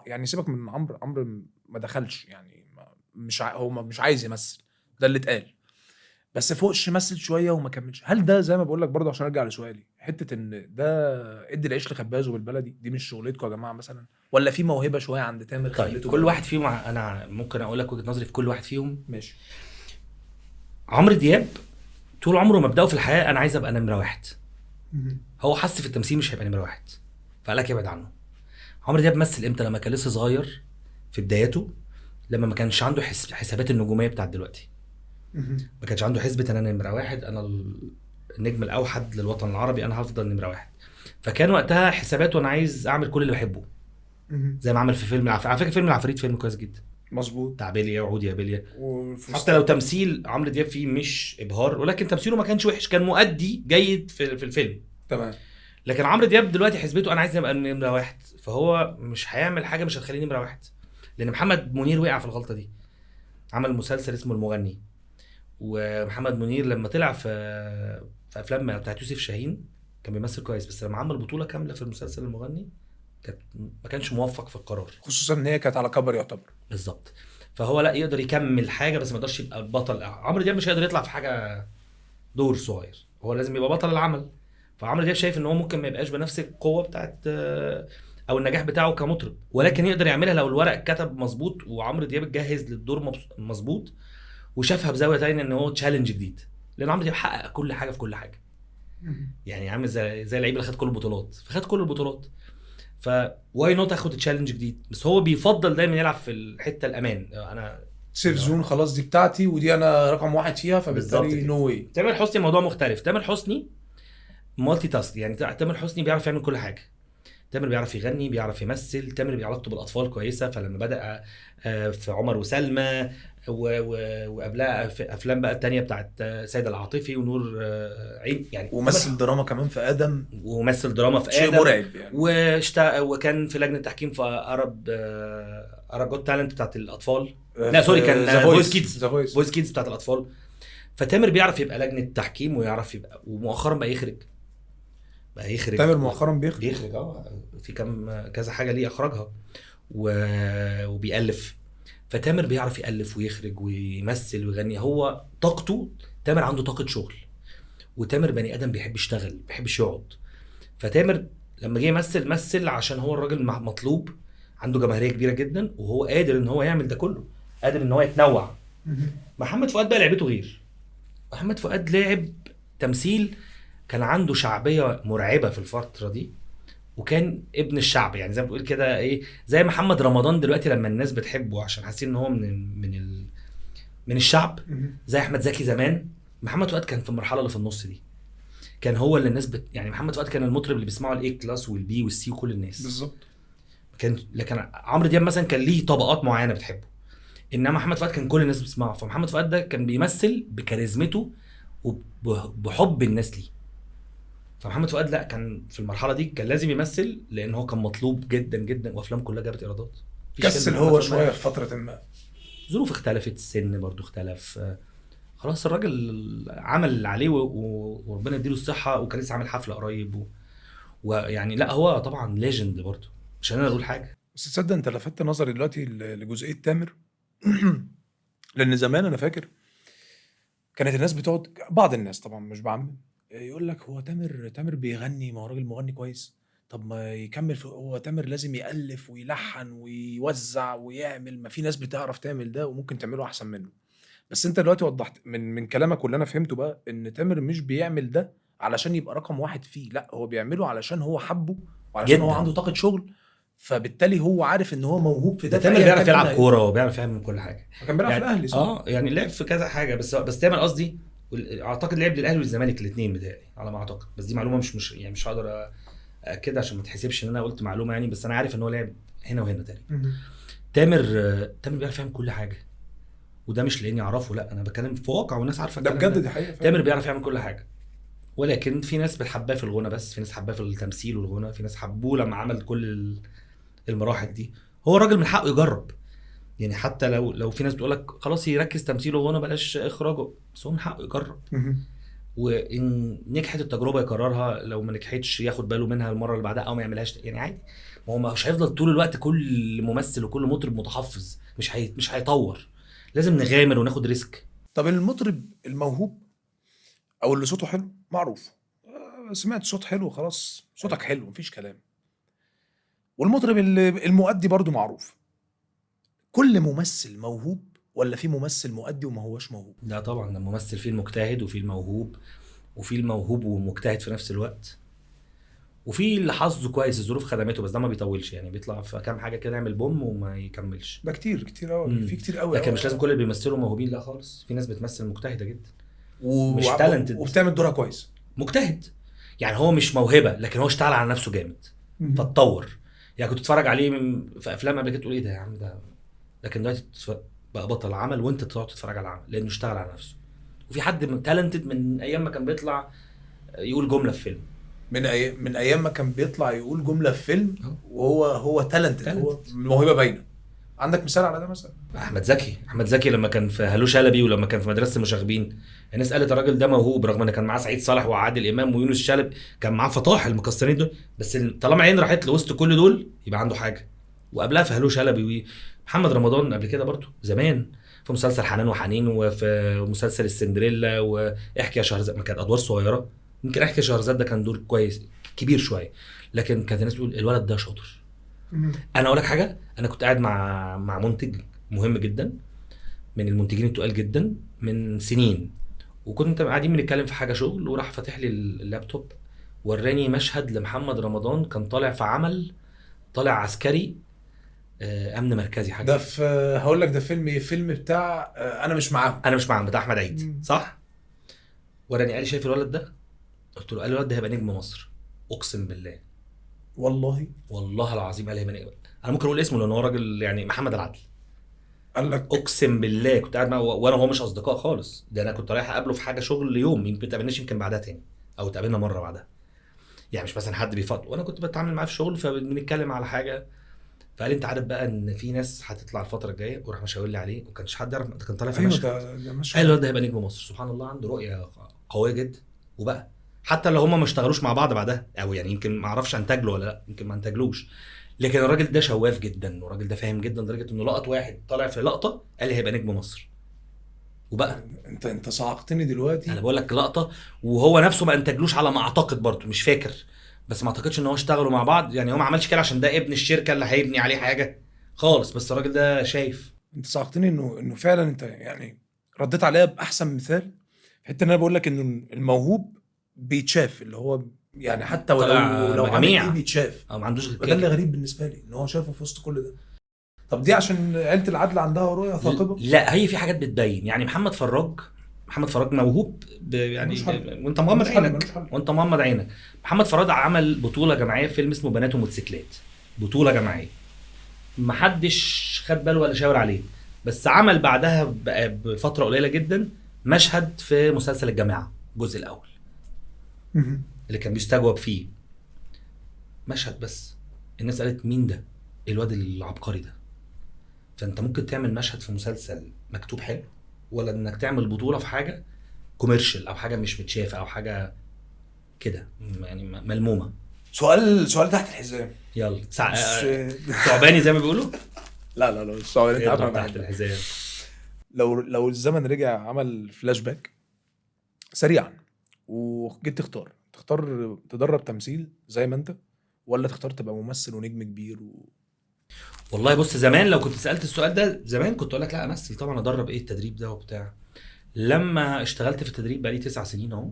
يعني سيبك من عمرو ما دخلش يعني هو مش عايز يمثل، ده اللي اتقال. بس فوقش مثل شويه وما كملش. هل ده زي ما بقول لك برضه عشان ارجع لسؤالي، حته ان ده ادي العيش لخبازه بالبلدي، دي مش شغلتكم يا جماعه مثلا، ولا في موهبه شويه عند تامر طيب خلته كل بقى؟ واحد فيهم انا ممكن اقول لك وجهه نظري في كل واحد فيهم. ماشي. عمرو دياب طول عمره مبدأه في الحياه انا عايز ابقى نمره واحد. هو حس في التمثيل مش هيبقى نمره واحد، فقال لك ابعد عنه. عمرو دياب مثل امتى؟ لما كان لسه صغير في بداياته، لما ما كانش عنده حسابات النجوميه بتاعت دلوقتي. ما كانش عنده حسبة انا نمره واحد، انا النجم الاوحد للوطن العربي، انا هفضل نمره واحد. فكان وقتها حساباته انا عايز اعمل كل اللي بحبه، زي ما عمل في فيلم على فكره فيلم العفريت فيلم كويس جدا مظبوط. بتاع بيليا وعود يا بيليا. وفي حتى لو تمثيل عمرو دياب فيه مش ابهار، ولكن تمثيله ما كانش وحش، كان مؤدي جيد في الفيلم. تمام. لكن عمرو دياب دلوقتي حسبته انا عايز ابقى نمره واحد، فهو مش هيعمل حاجه مش هتخليه نمره واحد. لان محمد منير وقع في الغلطه دي، عمل مسلسل اسمه المغني. ومحمد منير لما طلع في افلام بتاعت يوسف شاهين كان بيمثل كويس، بس لما عمل بطوله كامله في المسلسل المغني ما كانش موفق في القرار. خصوصا ان هي كانت على كبر يعتبر. بالظبط. فهو لا يقدر يكمل حاجه بس ما يقدرش يبقى البطل. عمرو دياب مش هيقدر يطلع في حاجه دور صغير، هو لازم يبقى بطل العمل. فعمرو دياب شايف ان هو ممكن ما يبقاش بنفس القوه بتاعت او النجاح بتاعه كمطرب، ولكن يقدر يعملها لو الورق اتكتب مظبوط وعمرو دياب اتجهز للدور مظبوط وشافها بزاويه تانية ان هو تشالنج جديد. لان عمرو دياب حقق كل حاجه في كل حاجه، يعني عامل زي اللعيب اللي خد كل البطولات، فخد كل البطولات. فواي نوت اخد تشالنج جديد؟ بس هو بيفضل دايما يلعب في الحته الامان. انا سيف زون خلاص دي بتاعتي ودي انا رقم واحد فيها، بالظبط فبالتالي كده. نو واي. تامر حسني موضوع مختلف. تامر حسني مالتي تاسك، يعني تامر حسني بيعرف يعمل كل حاجه. تامر بيعرف يغني، بيعرف يمثل. تامر علاقته بالاطفال كويسه، فلما بدا في عمر وسلمى وقبلها في افلام بقى التانية بتاعت سيد العاطفي ونور عين، يعني ومثل دراما كمان في ادم، ومثل دراما في شيء ادم مرعب يعني. وكان في لجنه تحكيم في ارب جوت تالنت بتاعت الاطفال. لا سوري، كان The فويس Voice. كيدز. The Voice. فويس كيدز بتاعت الاطفال. فتامر بيعرف يبقى لجنه تحكيم ويعرف يبقى، ومؤخرا بقى يخرج تامر مؤخرا بيخرج في كذا حاجه ليه اخرجها وبيألف. فتامر بيعرف يألف ويخرج ويمثل ويغني. هو طاقته، تامر عنده طاقه شغل، وتامر بني ادم بيحب يشتغل، بيحبش يقعد. فتامر لما جه مثل عشان هو الراجل مطلوب، عنده جماهيريه كبيره جدا، وهو قادر ان هو يعمل ده كله، قادر ان هو يتنوع. محمد فؤاد بقى لعبته غير. محمد فؤاد لعب تمثيل، كان عنده شعبيه مرعبه في الفتره دي، وكان ابن الشعب، يعني زي ما بتقول كده ايه، زي محمد رمضان دلوقتي لما الناس بتحبه عشان حاسين ان هو من الشعب. زي احمد زكي زمان. محمد فؤاد كان في المرحله اللي في النص دي، كان هو اللي الناس يعني محمد فؤاد كان المطرب اللي بيسمعوا الاي كلاس والبي والسي وكل الناس بالظبط. لكن عمرو دياب مثلا كان ليه طبقات معينه بتحبه، انما محمد فؤاد كان كل الناس بتسمعه. فمحمد فؤاد ده كان بيمثل بكاريزمته وبحب الناس ليه. فمحمد فؤاد لا، كان في المرحله دي كان لازم يمثل لان هو كان مطلوب جدا جدا، وافلام كلها جابت ايرادات. كسل هو شويه في فتره ما، ظروف اختلفت، السن برضو اختلف. خلاص الراجل عمل اللي عليه وربنا يديله الصحه، وكان لسه عامل حفله قريب ويعني لا هو طبعا ليجند برضو، مش انا اقول حاجه. بس تصدق انت لفتت نظري دلوقتي لجزئيه تامر. لان زمان انا فاكر كانت الناس بتقعد، بعض الناس طبعا مش بعمم، يقول لك هو تامر بيغني، ما هو راجل مغني كويس، طب ما يكمل هو تامر لازم يألف ويلحن ويوزع ويعمل، ما في ناس بتعرف تعمل ده وممكن تعمله احسن منه. بس انت دلوقتي وضحت من كلامك واللي انا فهمته بقى ان تامر مش بيعمل ده علشان يبقى رقم واحد فيه، لا هو بيعمله علشان هو حبه وعلشان جداً. هو عنده طاقة شغل، فبالتالي هو عارف ان هو موهوب في ده. تامر بيعرف يلعب كوره وبيعرف يعمل كل حاجه. كان بيلعب يعني في الاهلي صح؟ يعني لعب في كذا حاجه، بس تامر قصدي اعتقد لعب للاهلي والزمالك الاثنين بتاعي على ما اعتقد، بس دي معلومه مش يعني مش هقدر كده عشان ما تحسبش ان انا قلت معلومه يعني، بس انا عارف ان هو لعب هنا وهنا تقريبا. تامر بيعرف يعمل كل حاجه، وده مش لاني اعرفه، لا انا بتكلم في واقع والناس عارفه ده الكلام بجد، دي حقيقة. تامر بيعرف يعمل كل حاجه، ولكن في ناس بتحباه في الغنى، بس في ناس حباه في التمثيل والغنى، في ناس حبوه لما عمل كل المراحل دي. هو الراجل من حقه يجرب يعني، حتى لو في ناس بتقول لك خلاص يركز تمثيله وغنى بلاش اخراجه، بس هو من حقه يجرب. وان نجحت التجربه يكررها، لو ما نجحتش ياخد باله منها المره اللي بعدها او ما يعملهاش يعني عادي. ما هو مش هيفضل طول الوقت كل ممثل وكل مطرب متحفظ، مش هيطور. لازم نغامر وناخد ريسك. طب المطرب الموهوب او اللي صوته حلو معروف، سمعت صوت حلو خلاص صوتك حلو مفيش كلام. والمطرب المؤدي برضو معروف. كل ممثل موهوب ولا في ممثل مؤدي وما هوش موهوب؟ لا طبعا، الممثل فيه المجتهد وفيه الموهوب، وفيه الموهوب ومجتهد في نفس الوقت، وفي اللي حظه كويس الظروف خدمته، بس ده ما بيطولش يعني، بيطلع في كام حاجه كده يعمل بوم وما يكملش. ده كتير قوي، في كتير قوي. لكن مش لازم كل اللي بيمثلوا موهوبين، لا خالص، في ناس بتمثل مجتهده جدا و... مش talented. وبتعمل دورها كويس. مجتهد يعني، هو مش موهبه لكن هو اشتغل على نفسه جامد فاتطور. يعني كنت تتفرج عليه في افلام قبل كده تقول ايه ده يا عم ده، لكن دلوقتي بقى بطل عمل وانت تقعد تتفرج على العمل لانه اشتغل على نفسه. وفي حد من تالنتد من ايام ما كان بيطلع يقول جمله في فيلم، من ايام ما كان بيطلع يقول جمله في فيلم، وهو تالنت، هو موهبه باينه. عندك مثال على ده؟ مثلا احمد زكي لما كان في هلو شلبي ولما كان في مدرسه المشاغبين، الناس قالت الراجل ده موهوب رغم ان كان معاه سعيد صالح وعادل امام ويونس شلبي، كان معاه فطاحل المكسرين دول، بس طالما عين راحت لوسط كل دول يبقى عنده حاجه. وقبلها في هلو شلبي ومحمد رمضان قبل كده برضه زمان في مسلسل حنان وحنين وفي مسلسل السندريلا واحكي يا شهرزاد، ما كانت ادوار صغيره، يمكن احكي يا شهرزاد ده كان دور كويس كبير شويه، لكن كانت الناس تقول الولد ده شاطر. انا اقول لك حاجه، انا كنت قاعد مع منتج مهم جدا من المنتجين التقال جدا من سنين، وكنت قاعدين بنتكلم في حاجه شغل، وراح فاتح لي اللابتوب وراني مشهد لمحمد رمضان كان طالع في عمل، طالع عسكري امن مركزي حاجه ده في هقول لك ده فيلم بتاع انا مش معاهم بتاع احمد عيد صح. وراني قال لي شايف الولد ده؟ قلت له، قال الولد ده هيبقى نجم مصر. اقسم بالله والله العظيم قال لي هيبقى نجم. انا ممكن اقول اسمه لان هو راجل يعني، محمد العدل. قال لك؟ اقسم بالله كنت قاعد معاه وانا هو مش اصدقاء خالص، ده انا كنت رايح اقابله في حاجه شغل يوم، يمكن تقابلناش يمكن بعدها تاني او تقابلنا مره بعدها، يعني مش مثلا حد بيفضل، وانا كنت بتعامل معاه في شغل فبنتكلم على حاجه، فقال لي انت عارف بقى ان في ناس هتطلع الفتره الجايه، وراح مشاور لي عليه وكانش حد يعرف، ده كان طالع في مشهد. ده مشهد. قال الواد ده هيبقى نجم مصر. سبحان الله، عنده رؤيه قويه جدا. وبقى حتى لو هم ما اشتغلوش مع بعض بعدها، او يعني يمكن ما اعرفش انتج له ولا لا، يمكن ما انتجلوش، لكن الراجل ده شواف جدا، والراجل ده فاهم جدا لدرجه انه لقط واحد طالع في لقطه قال لي هيبقى نجم مصر. وبقى انت صعقتني دلوقتي. انا بقول لك لقطه، وهو نفسه ما انتجلوش على ما اعتقد، برضه مش فاكر، بس ما اعتقدش ان هو اشتغلوا مع بعض يعني، هو ما عملش كده عشان ده ابن الشركه اللي هيبني عليه حاجه خالص، بس الراجل ده شايف. انت صعقتني انه فعلا انت يعني رديت عليها باحسن مثال، في حته ان انا بقول لك انه الموهوب بيتشاف، اللي هو يعني حتى لو عمل ايه بيتشاف، او ما عندوش ده اللي غريب بالنسبه لي ان هو شافه في وسط كل ده. طب دي عشان عيله العدل عندها رؤيه ثاقبه؟ لا، هي في حاجات بتبين يعني. محمد فراج موهوب يعني، وانت مغمض عينك. محمد فراج عمل بطوله جماعيه في فيلم اسمه بنات وموتوسيكلات، بطوله جماعيه محدش خد باله ولا شاور عليه، بس عمل بعدها بفتره قليله جدا مشهد في مسلسل الجماعه الجزء الاول اللي كان بيستجوب فيه، مشهد بس الناس قالت مين ده، الواد العبقري ده. فانت ممكن تعمل مشهد في مسلسل مكتوب حلو، ولا انك تعمل بطوله في حاجه كوميرشال او حاجه مش متشافه او حاجه كده يعني ملمومه. سؤال تحت الحزام، يلا ثعباني زي ما بيقولوا. لا السؤال انت عارف تحت الحزام. لو الزمن رجع عمل فلاش باك سريعا وجيت تختار تدرب تمثيل زي ما انت، ولا تختار تبقى ممثل ونجم كبير والله بص، زمان لو كنت سألت السؤال ده زمان كنت اقول لك لا امثل طبعا، ادرب ايه التدريب ده وبتاع. لما اشتغلت في التدريب بقالي 9 سنين اهو،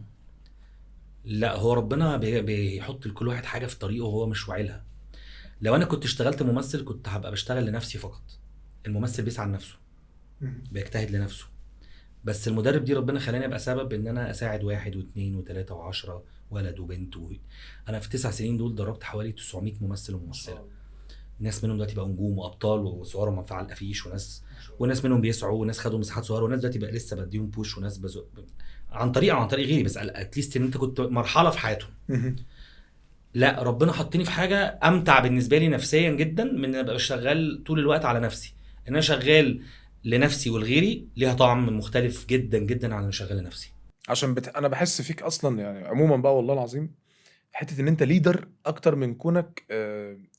لا هو ربنا بيحط لكل واحد حاجه في طريقه وهو مش واعي لها. لو انا كنت اشتغلت ممثل كنت هبقى بشتغل لنفسي فقط. الممثل بيسعى لنفسه، بيجتهد لنفسه، بس المدرب دي ربنا خلاني ابقى سبب ان انا اساعد 1 و2 و3 و10 ولد وبنت انا في 9 سنين دول دربت حوالي 900 ممثل وممثله. ناس منهم دلوقتي بقوا نجوم وابطال وصورهم منفعه على الافيش، وناس منهم بيسعوا، وناس خدوا مساحات صغيره، وناس دلوقتي بقى لسه بديهم بوش، وناس عن طريق غيري، بس اتليست ان انت كنت مرحله في حياتهم. لا ربنا حطني في حاجه امتع بالنسبه لي نفسيا جدا من ان ابقى شغال طول الوقت على نفسي. ان انا شغال لنفسي ولغيري ليها طعم مختلف جدا جدا عن ان شغال لنفسي. عشان انا بحس فيك اصلا يعني عموما بقى والله العظيم حته ان انت ليدر اكتر من كونك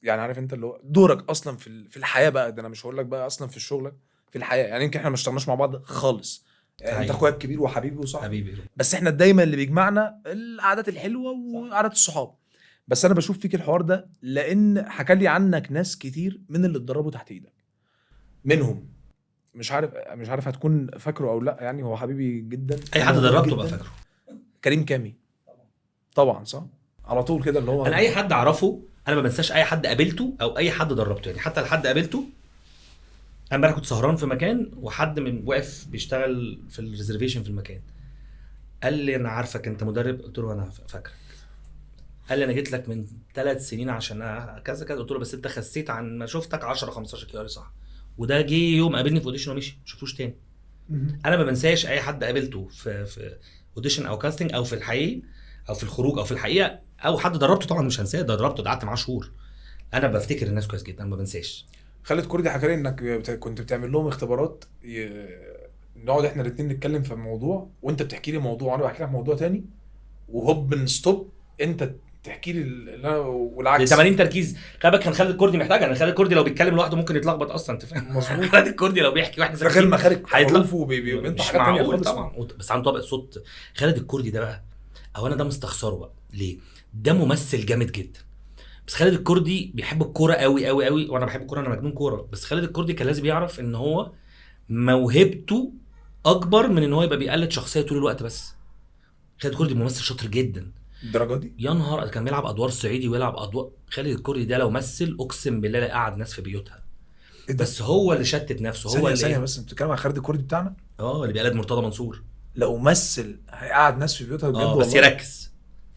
يعني عارف انت اللي هو دورك اصلا في الحياه بقى. ده انا مش هقول لك بقى اصلا في شغلك في الحياه، يعني يمكن احنا ما اشتغلناش مع بعض خالص. انت حقيقي. اخويا الكبير وحبيبي وصاحبي، حبيبي. بس احنا دايما اللي بيجمعنا القعدات الحلوه وقعدات الصحاب. بس انا بشوف فيك الحوار ده لان حكى لي عنك ناس كتير من اللي اتدربوا تحت ايدك. منهم مش عارف هتكون فاكره او لا، يعني هو حبيبي جدا، اي حد موجود دربته جداً. بقى فاكره. كريم كامي طبعا صح على طول كده اللي هو انا اي حد اعرفه انا ما بنساش اي حد قابلته او اي حد دربته، يعني حتى الحد قابلته. انا امبارح كنت سهران في مكان وحد من واقف بيشتغل في الريزرفيشن في المكان، قال لي انا عارفك انت مدرب، قلت له انا فاكرك. قال لي انا جيت لك من 3 سنين عشان كذا كذا، قلت له بس انت خسيت عن ما شفتك 10 15 كيلو. صح. وده جه يوم قابلني في اوديشن ومشي، ما شفتوش تاني. انا ما بنساش اي حد قابلته في اوديشن او كاستنج او في الحقيقه او في الخروج او في الحقيقه او حد دربته، طبعا مش هنساه، ده دربته، ده قعدت معاه شهور. انا بفتكر الناس كويس جدا، ما بنساش. خالد كردي حكى لي انك كنت بتعمل لهم اختبارات نقعد احنا الاثنين نتكلم في موضوع وانت بتحكي لي موضوع وانا بحكي لك موضوع تاني وهوب بنستوب انت تحكي لي والعكس. 80 تركيز. خابك كان خالد الكردي محتاج، انا خالد الكردي لو بيتكلم لوحده ممكن يتلخبط اصلا، انت فاهم. مظبوط. خالد الكردي لو بيحكي واحد غير مخارج هيطلع حروف وبينطق مش حاجات تانية معقول خالص طبعا. بس عنده طبقه صوت. خالد الكردي ده بقى او انا ده مستخسره بقى ليه؟ ده ممثل جامد جدا، بس خالد الكردي بيحب الكوره قوي قوي قوي، وانا بحب الكوره، انا مجنون كوره. بس خالد الكردي كان لازم يعرف ان هو موهبته اكبر من ان هو يبقى بيقلد شخصيه طول الوقت. بس خالد الكردي ممثل شاطر جدا الدرجه دي. يا نهار، كان بيلعب ادوار صعيدي ويلعب ادوار. خالد الكردي ده لو مثل اقسم بالله لا قعد ناس في بيوتها. بس هو اللي شتت نفسه. هو ثانيه اللي بس انت بتتكلم عن خالد الكردي بتاعنا اللي بيقلد مرتضى منصور. لو مثل هيقعد ناس في بيوتها بجد بس يركز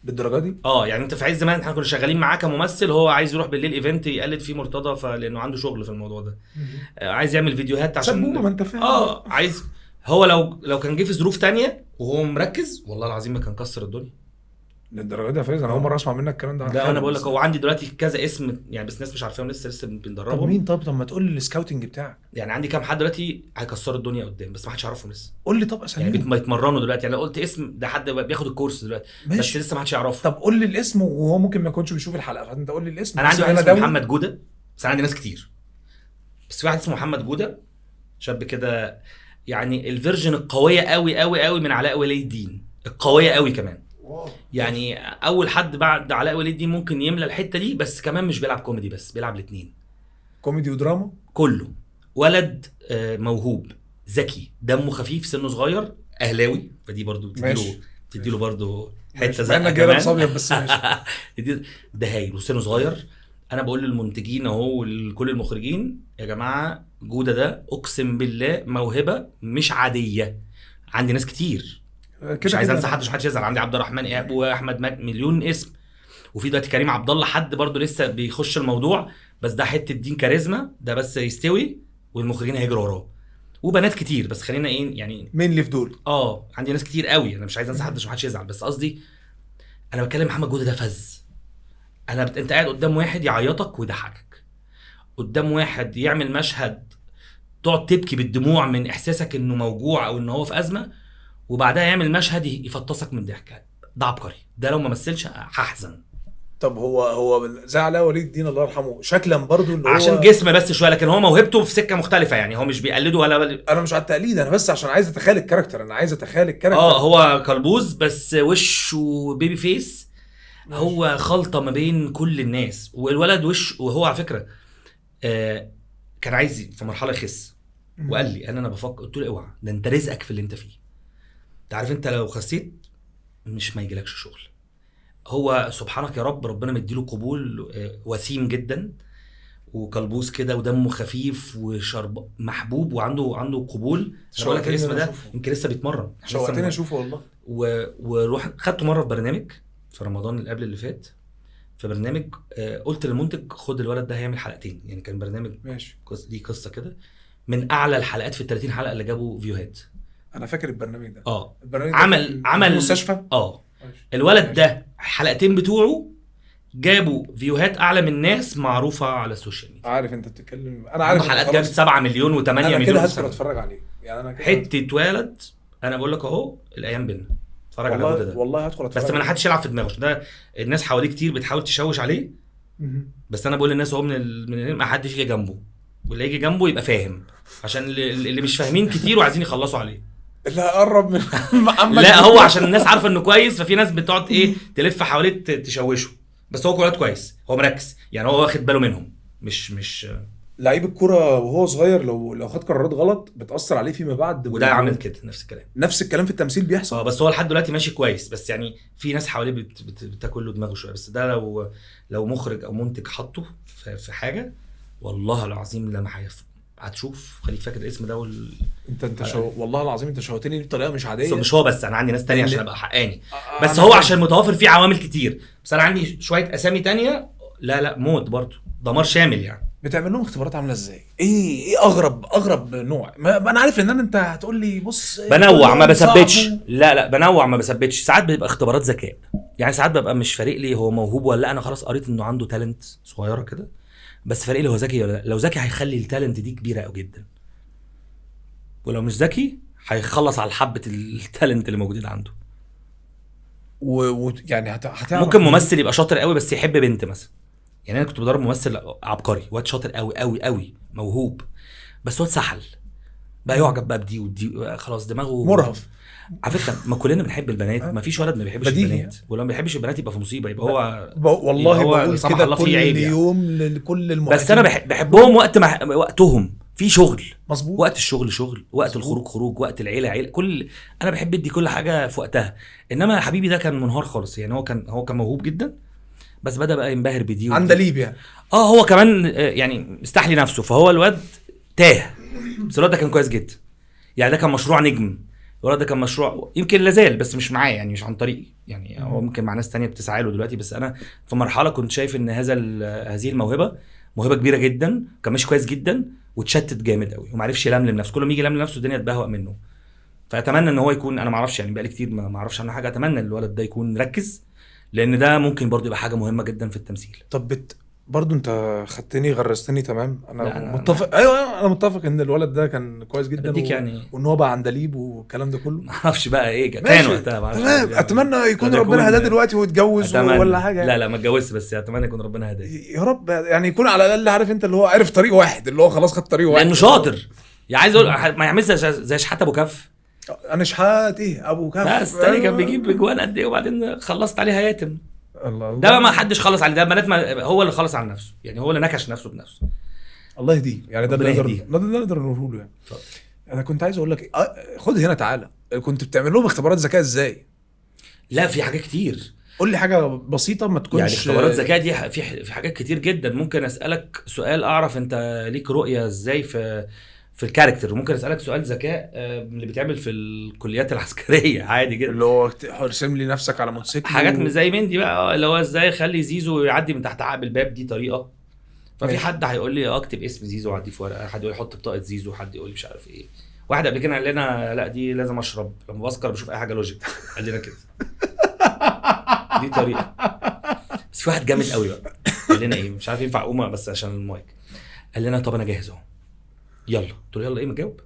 للدرجه دي. يعني انت في عز زمان احنا كنا شغالين معاه كممثل، هو عايز يروح بالليل ايفنت يقلد فيه مرتضى فلانه عنده شغل في الموضوع ده. عايز يعمل فيديوهات عشان سبوبه، ما انت فاهم. عايز. هو لو كان جه في ظروف تانية وهو مركز والله العظيم ما كان كسر الدنيا للدرجه دي يا فايز. انا اول مره اسمع منك الكلام ده. لا انا بقول لك هو عندي دلوقتي كذا اسم يعني، بس الناس مش عارفاهم لسه بندربهم. طب مين؟ طب ما تقول لي السكاوتنج بتاعك. يعني عندي كام حد دلوقتي هيكسروا الدنيا قدام، بس ما حدش يعرفهم لسه. قول لي طب اساميهم. يعني بيتمرنوا دلوقتي، يعني لو قلت اسم ده حد بياخد الكورس دلوقتي ماشي. بس لسه ما حدش يعرفه. طب قول لي الاسم وهو ممكن ما يكونش بيشوف الحلقه، فانت قول لي الاسم. انا عندي واحد اسمه محمد جوده، بس انا عندي ناس كتير، بس في واحد اسمه محمد جوده شاب كده، يعني الفيرجن القويه قوي قوي قوي من علاء ولي الدين، القويه قوي كمان. يعني اول حد بعد علاء ولي الدين ممكن يملى الحته دي، بس كمان مش بيلعب كوميدي بس، بيلعب الاثنين، كوميدي ودراما كله. ولد موهوب ذكي دمه خفيف سنه صغير اهلاوي، فدي برضو بتديله برضو حته زقه كمان. بس ماشي. ده هايل وسنه صغير. انا بقول للمنتجين اهو ولكل المخرجين يا جماعه جوده ده اقسم بالله موهبه مش عاديه. عندي ناس كتير مش عايز انسى حد، مش حد يزعل. عندي عبد الرحمن ايهاب واحمد مليون اسم، وفي دلوقتي كريم عبد الله حد برضو لسه بيخش الموضوع، بس ده حته دين كاريزما، ده بس يستوي والمخرجين هيجروا وراه. وبنات كتير، بس خلينا ايه يعني مين اللي في دول؟ عندي ناس كتير قوي، انا مش عايز انسى حد عشان محدش يزعل، بس قصدي انا بتكلم محمد جوده ده فز. انت قاعد قدام واحد يعيطك ويضحكك، قدام واحد يعمل مشهد تقعد تبكي بالدموع من احساسك انه موجوع او انه هو في ازمه، وبعدها يعمل مشهد يفطسك من ضحك. ده عبقري، ده لو ما مثلش هحزن. طب هو زي علاء ولي الدين الله يرحمه شكلا برضو اللي هو عشان جسم بس شويه، لكن هو موهبته في سكه مختلفه، يعني هو مش بيقلده ولا انا مش على التقليد، انا بس عشان عايز اتخيل الكاركتر، انا عايز اتخيل الكاركتر. هو كلبوز بس وشه بيبي فيس. هو خلطه ما بين كل الناس، والولد وش. وهو على فكره كان عايز في مرحله يخس وقال لي انا بفكر، قلت له اوعى، ده انت رزقك في اللي انت فيه. انت عارف انت لو خسيت مش ما يجيلكش شغل. هو سبحانك يا رب ربنا مديله قبول وسيم جدا وكلبوس كده ودمه خفيف وشرب محبوب وعنده قبول. انا بقول لك الاسم ده يمكن لسه بيتمرن، شوقتني اشوفه والله. وروح خدته مره في برنامج في رمضان اللي قبل اللي فات، في برنامج قلت للمنتج خد الولد ده هيعمل حلقتين، يعني كان برنامج ماشي. دي قصه كده من اعلى الحلقات في ال 30 حلقه اللي جابوا فيوهات. انا فاكر البرنامج ده. اه البرنامج ده عمل مستشفى. ماشي. الولد ده حلقتين بتوعه جابوا فيوهات اعلى من ناس معروفه على السوشيال ميديا. عارف انت بتتكلم، انا عارف حلقات جابت 7 مليون و8 انا مليون. كده هدخل اتفرج عليه يعني. انا كده حته ولد، انا بقول لك اهو الايام بينا اتفرج على والله ده والله هدخل اتفرج بس ما حدش يلعب في دماغه ده. الناس حواليه كتير بتحاول تشوش عليه، بس انا بقول للناس هو ما حدش يجي جنبه، واللي يجي جنبه يبقى فاهم، عشان اللي مش فاهمين كتير وعايزين يخلصوا عليه. لا قرب من محمد. لا هو عشان الناس عارفه انه كويس، ففي ناس بتقعد تلف حواليه تشوشه، بس هو كولاد كويس، هو مركز يعني، هو واخد باله منهم. مش لعيب الكرة وهو صغير لو خد قرارات غلط بتأثر عليه فيما بعد. وده عامل كده نفس الكلام في التمثيل بيحصل. بس هو لحد دلوقتي ماشي كويس، بس يعني في ناس حواليه بتاكل له دماغه شويه. بس ده لو مخرج او منتج حطه في حاجه، والله العظيم لما هتشوف. خليك فاكر الاسم ده انت والله العظيم انت شوهتني بطريقه مش عاديه. مش هو بس، انا عندي ناس تانية عشان ابقى حقاني. بس هو عشان متوافر فيه عوامل كتير، بس انا عندي شويه اسامي تانية لا موت برضو، دمار شامل يعني. بتعمل لهم اختبارات عامله ازاي؟ ايه اغرب نوع؟ ما انا عارف ان انت هتقول لي بص بنوع ما بثبتش. لا بنوع ما بثبتش. ساعات بيبقى اختبارات ذكاء، يعني ساعات ببقى مش فارق لي هو موهوب ولا لا، انا خلاص قريت انه عنده تالنت صغيره كده، بس فارق لي هو ذكي ولا لا. لو ذكي هيخلي التالنت دي كبيره قوي جدا، ولو مش ذكي هيخلص على حبه التالنت اللي موجودين عنده. يعني هتعرف ممكن ممثل يبقى شاطر قوي بس يحب بنت مثلا. يعني انا كنت بدرب ممثل عبقري، واد شاطر قوي قوي قوي موهوب، بس هو اتسحل بقى يعجب بقى بدي ودي، خلاص دماغه مرهف. على فكره ما كلنا بنحب البنات، ما فيش ولد ما بيحبش البنات، ولو ما بيحبش البنات يبقى في مصيبه، يبقى هو والله بقول كده كل يعني. يوم لكل المؤمنين. بس انا بحبهم وقتهم في شغل مظبوط، وقت الشغل شغل، وقت الخروج خروج، وقت العيله عيله، انا بحب ادي كل حاجه في وقتها. انما حبيبي ده كان منهار خالص يعني، هو كان موهوب جدا، بس بدا بقى ينبهر بدي عندليب يعني. هو كمان يعني مستحلي نفسه، فهو الواد تاه. بس الواد ده كان كويس جدا يعني، ده كان مشروع نجم. الولد ده كان مشروع يمكن لازال، بس مش معايا يعني، مش عن طريقي يعني، هو ممكن مع ناس تانية بتسعى له دلوقتي، بس انا في مرحله كنت شايف ان هذه الموهبه موهبه كبيره جدا، كان ماشي كويس جدا واتشتت جامد قوي وما عرفش يلملم نفسه. كل ما يجي يلملم نفسه الدنيا تبهوأ منه. فاتمنى ان هو يكون، انا ما اعرفش يعني بقالي كتير ما اعرفش عنه حاجه، اتمنى ان الولد ده يكون مركز، لان ده ممكن برضو يبقى حاجه مهمه جدا في التمثيل. طب برضو انت خدتني غرستني تمام. انا متفق. ايوه انا متفق ان الولد ده كان كويس جدا يعني وان هو بقى عندليب والكلام ده كله. ما اعرفش بقى ايه كان وقتها، ما اعرفش. اتمنى يكون ربنا هداه دلوقتي ويتجوز ولا حاجه. لا ما اتجوزش، بس اتمنى يكون ربنا هداه يا رب، يعني يكون على الاقل عارف انت اللي هو عارف طريق واحد، اللي هو خلاص خد طريق واحد لانه شاطر. يعني عايز اقول ما يعملش زي شحات ابو كف. انا شحات ايه ابو كف؟ بس تاني كان بيجيب اجوان قد ايه وبعدين خلصت عليها ياتم. الله ده بقى ما حدش خلص عليه، ده بنات هو اللي خلص على نفسه يعني، هو اللي نكش نفسه بنفسه. الله يهديه يعني. ده نقدر نقوله له يعني. انا كنت عايز اقول لك خد هنا تعالى، كنت بتعمل لهم اختبارات ذكاء ازاي؟ لا في حاجات كتير. قول لي حاجه بسيطه ما تكونش يعني اختبارات ذكاء دي في حاجات كتير جدا. ممكن اسالك سؤال اعرف انت ليك رؤيه ازاي في الكاركتر، وممكن اسالك سؤال ذكاء اللي بيتعمل في الكليات العسكريه عادي جدا، اللي هو ارسم لي نفسك على موتوسيكل، حاجات زي من دي بقى، اللي هو ازاي اخلي زيزو يعدي من تحت عقب الباب، دي طريقه. ففي حد هيقول لي اكتب اسم زيزو وعديه في ورقه، حد يقول لي حط بطاقه زيزو، حد يقول لي مش عارف ايه. واحد قبل كده قال لنا لا دي لازم اشرب لما بسكر بشوف اي حاجه لوجيك، قال لنا كده. دي طريقه. بس في واحد جامد قوي بقى قال لنا ايه، مش عارف ينفع اقوم بس عشان المايك، قال لنا طب انا جاهز اهو يلا. قلت له يلا ايه مجاوب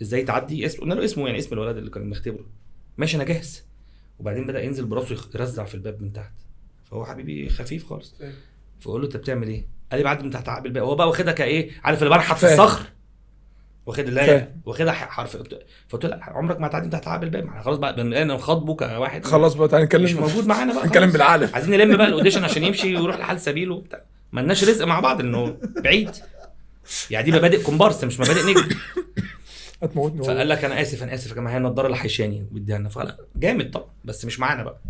ازاي تعدي اسم؟ قلنا له اسمه يعني اسم الولد اللي كان مختبره. ماشي انا جاهز. وبعدين بدا ينزل براسه يرزع في الباب من تحت، فهو حبيبي خفيف خالص، فقول له انت بتعمل ايه؟ قال لي بعدي من تحت عقب الباب. هو بقى واخدها كايه، عارف اللي بنحت في الصخر، واخد اللي واخدها حرف. فقلت له عمرك ما هتعدي من تحت عقب الباب، خلاص بقى انا نخاطبه كواحد خلاص بقى تعالى نتكلم، مش موجود معانا بقى، نتكلم بالعقل، عايزين نلم بقى الاوديشن عشان يمشي ويروح لحال سبيله وبتاع. مالناش رزق مع بعض لانه بعيد يعني، دي مبادئ كومبارس مش مبادئ نجم. هتموتني. فقال لك انا اسف يا جماعه، هي النضاره اللي حيشاني وبيديها لنا. فلا جامد طبعا بس مش معانا بقى.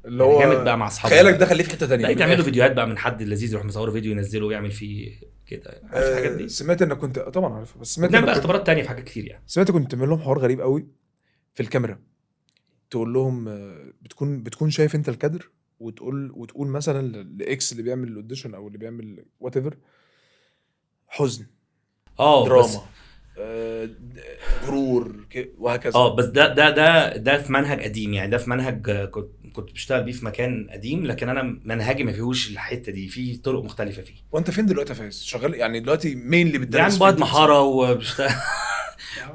اللي هو يعني جامد بقى مع اصحابه، خيالك ده خليه في حته ثانيه. لا تعملوا فيديوهات بقى من حد لذيذ يروح مصوره فيديو ينزله ويعمل فيه كده. عارف الحاجات دي؟ سمعت انك كنت طبعا عارفها، بس سمعت انك بقى اختبارات تانية في حاجات كتير يعني. سمعت كنت تعمل لهم حوار غريب قوي في الكاميرا، تقول لهم بتكون شايف انت الكادر وتقول مثلا لاكس اللي بيعمل الاوديشن او اللي بيعمل وات ايفر حزن، بس دراما، غرور وهكذا. بس ده في منهج قديم يعني، ده في منهج كنت بشتغل بيه في مكان قديم، لكن انا منهجي ما فيهوش الحته دي، في طرق مختلفه فيه. وانت فين دلوقتي يا فايز؟ شغال يعني دلوقتي مين اللي بتدرس يعني فين؟ بعد محاره وبشتغل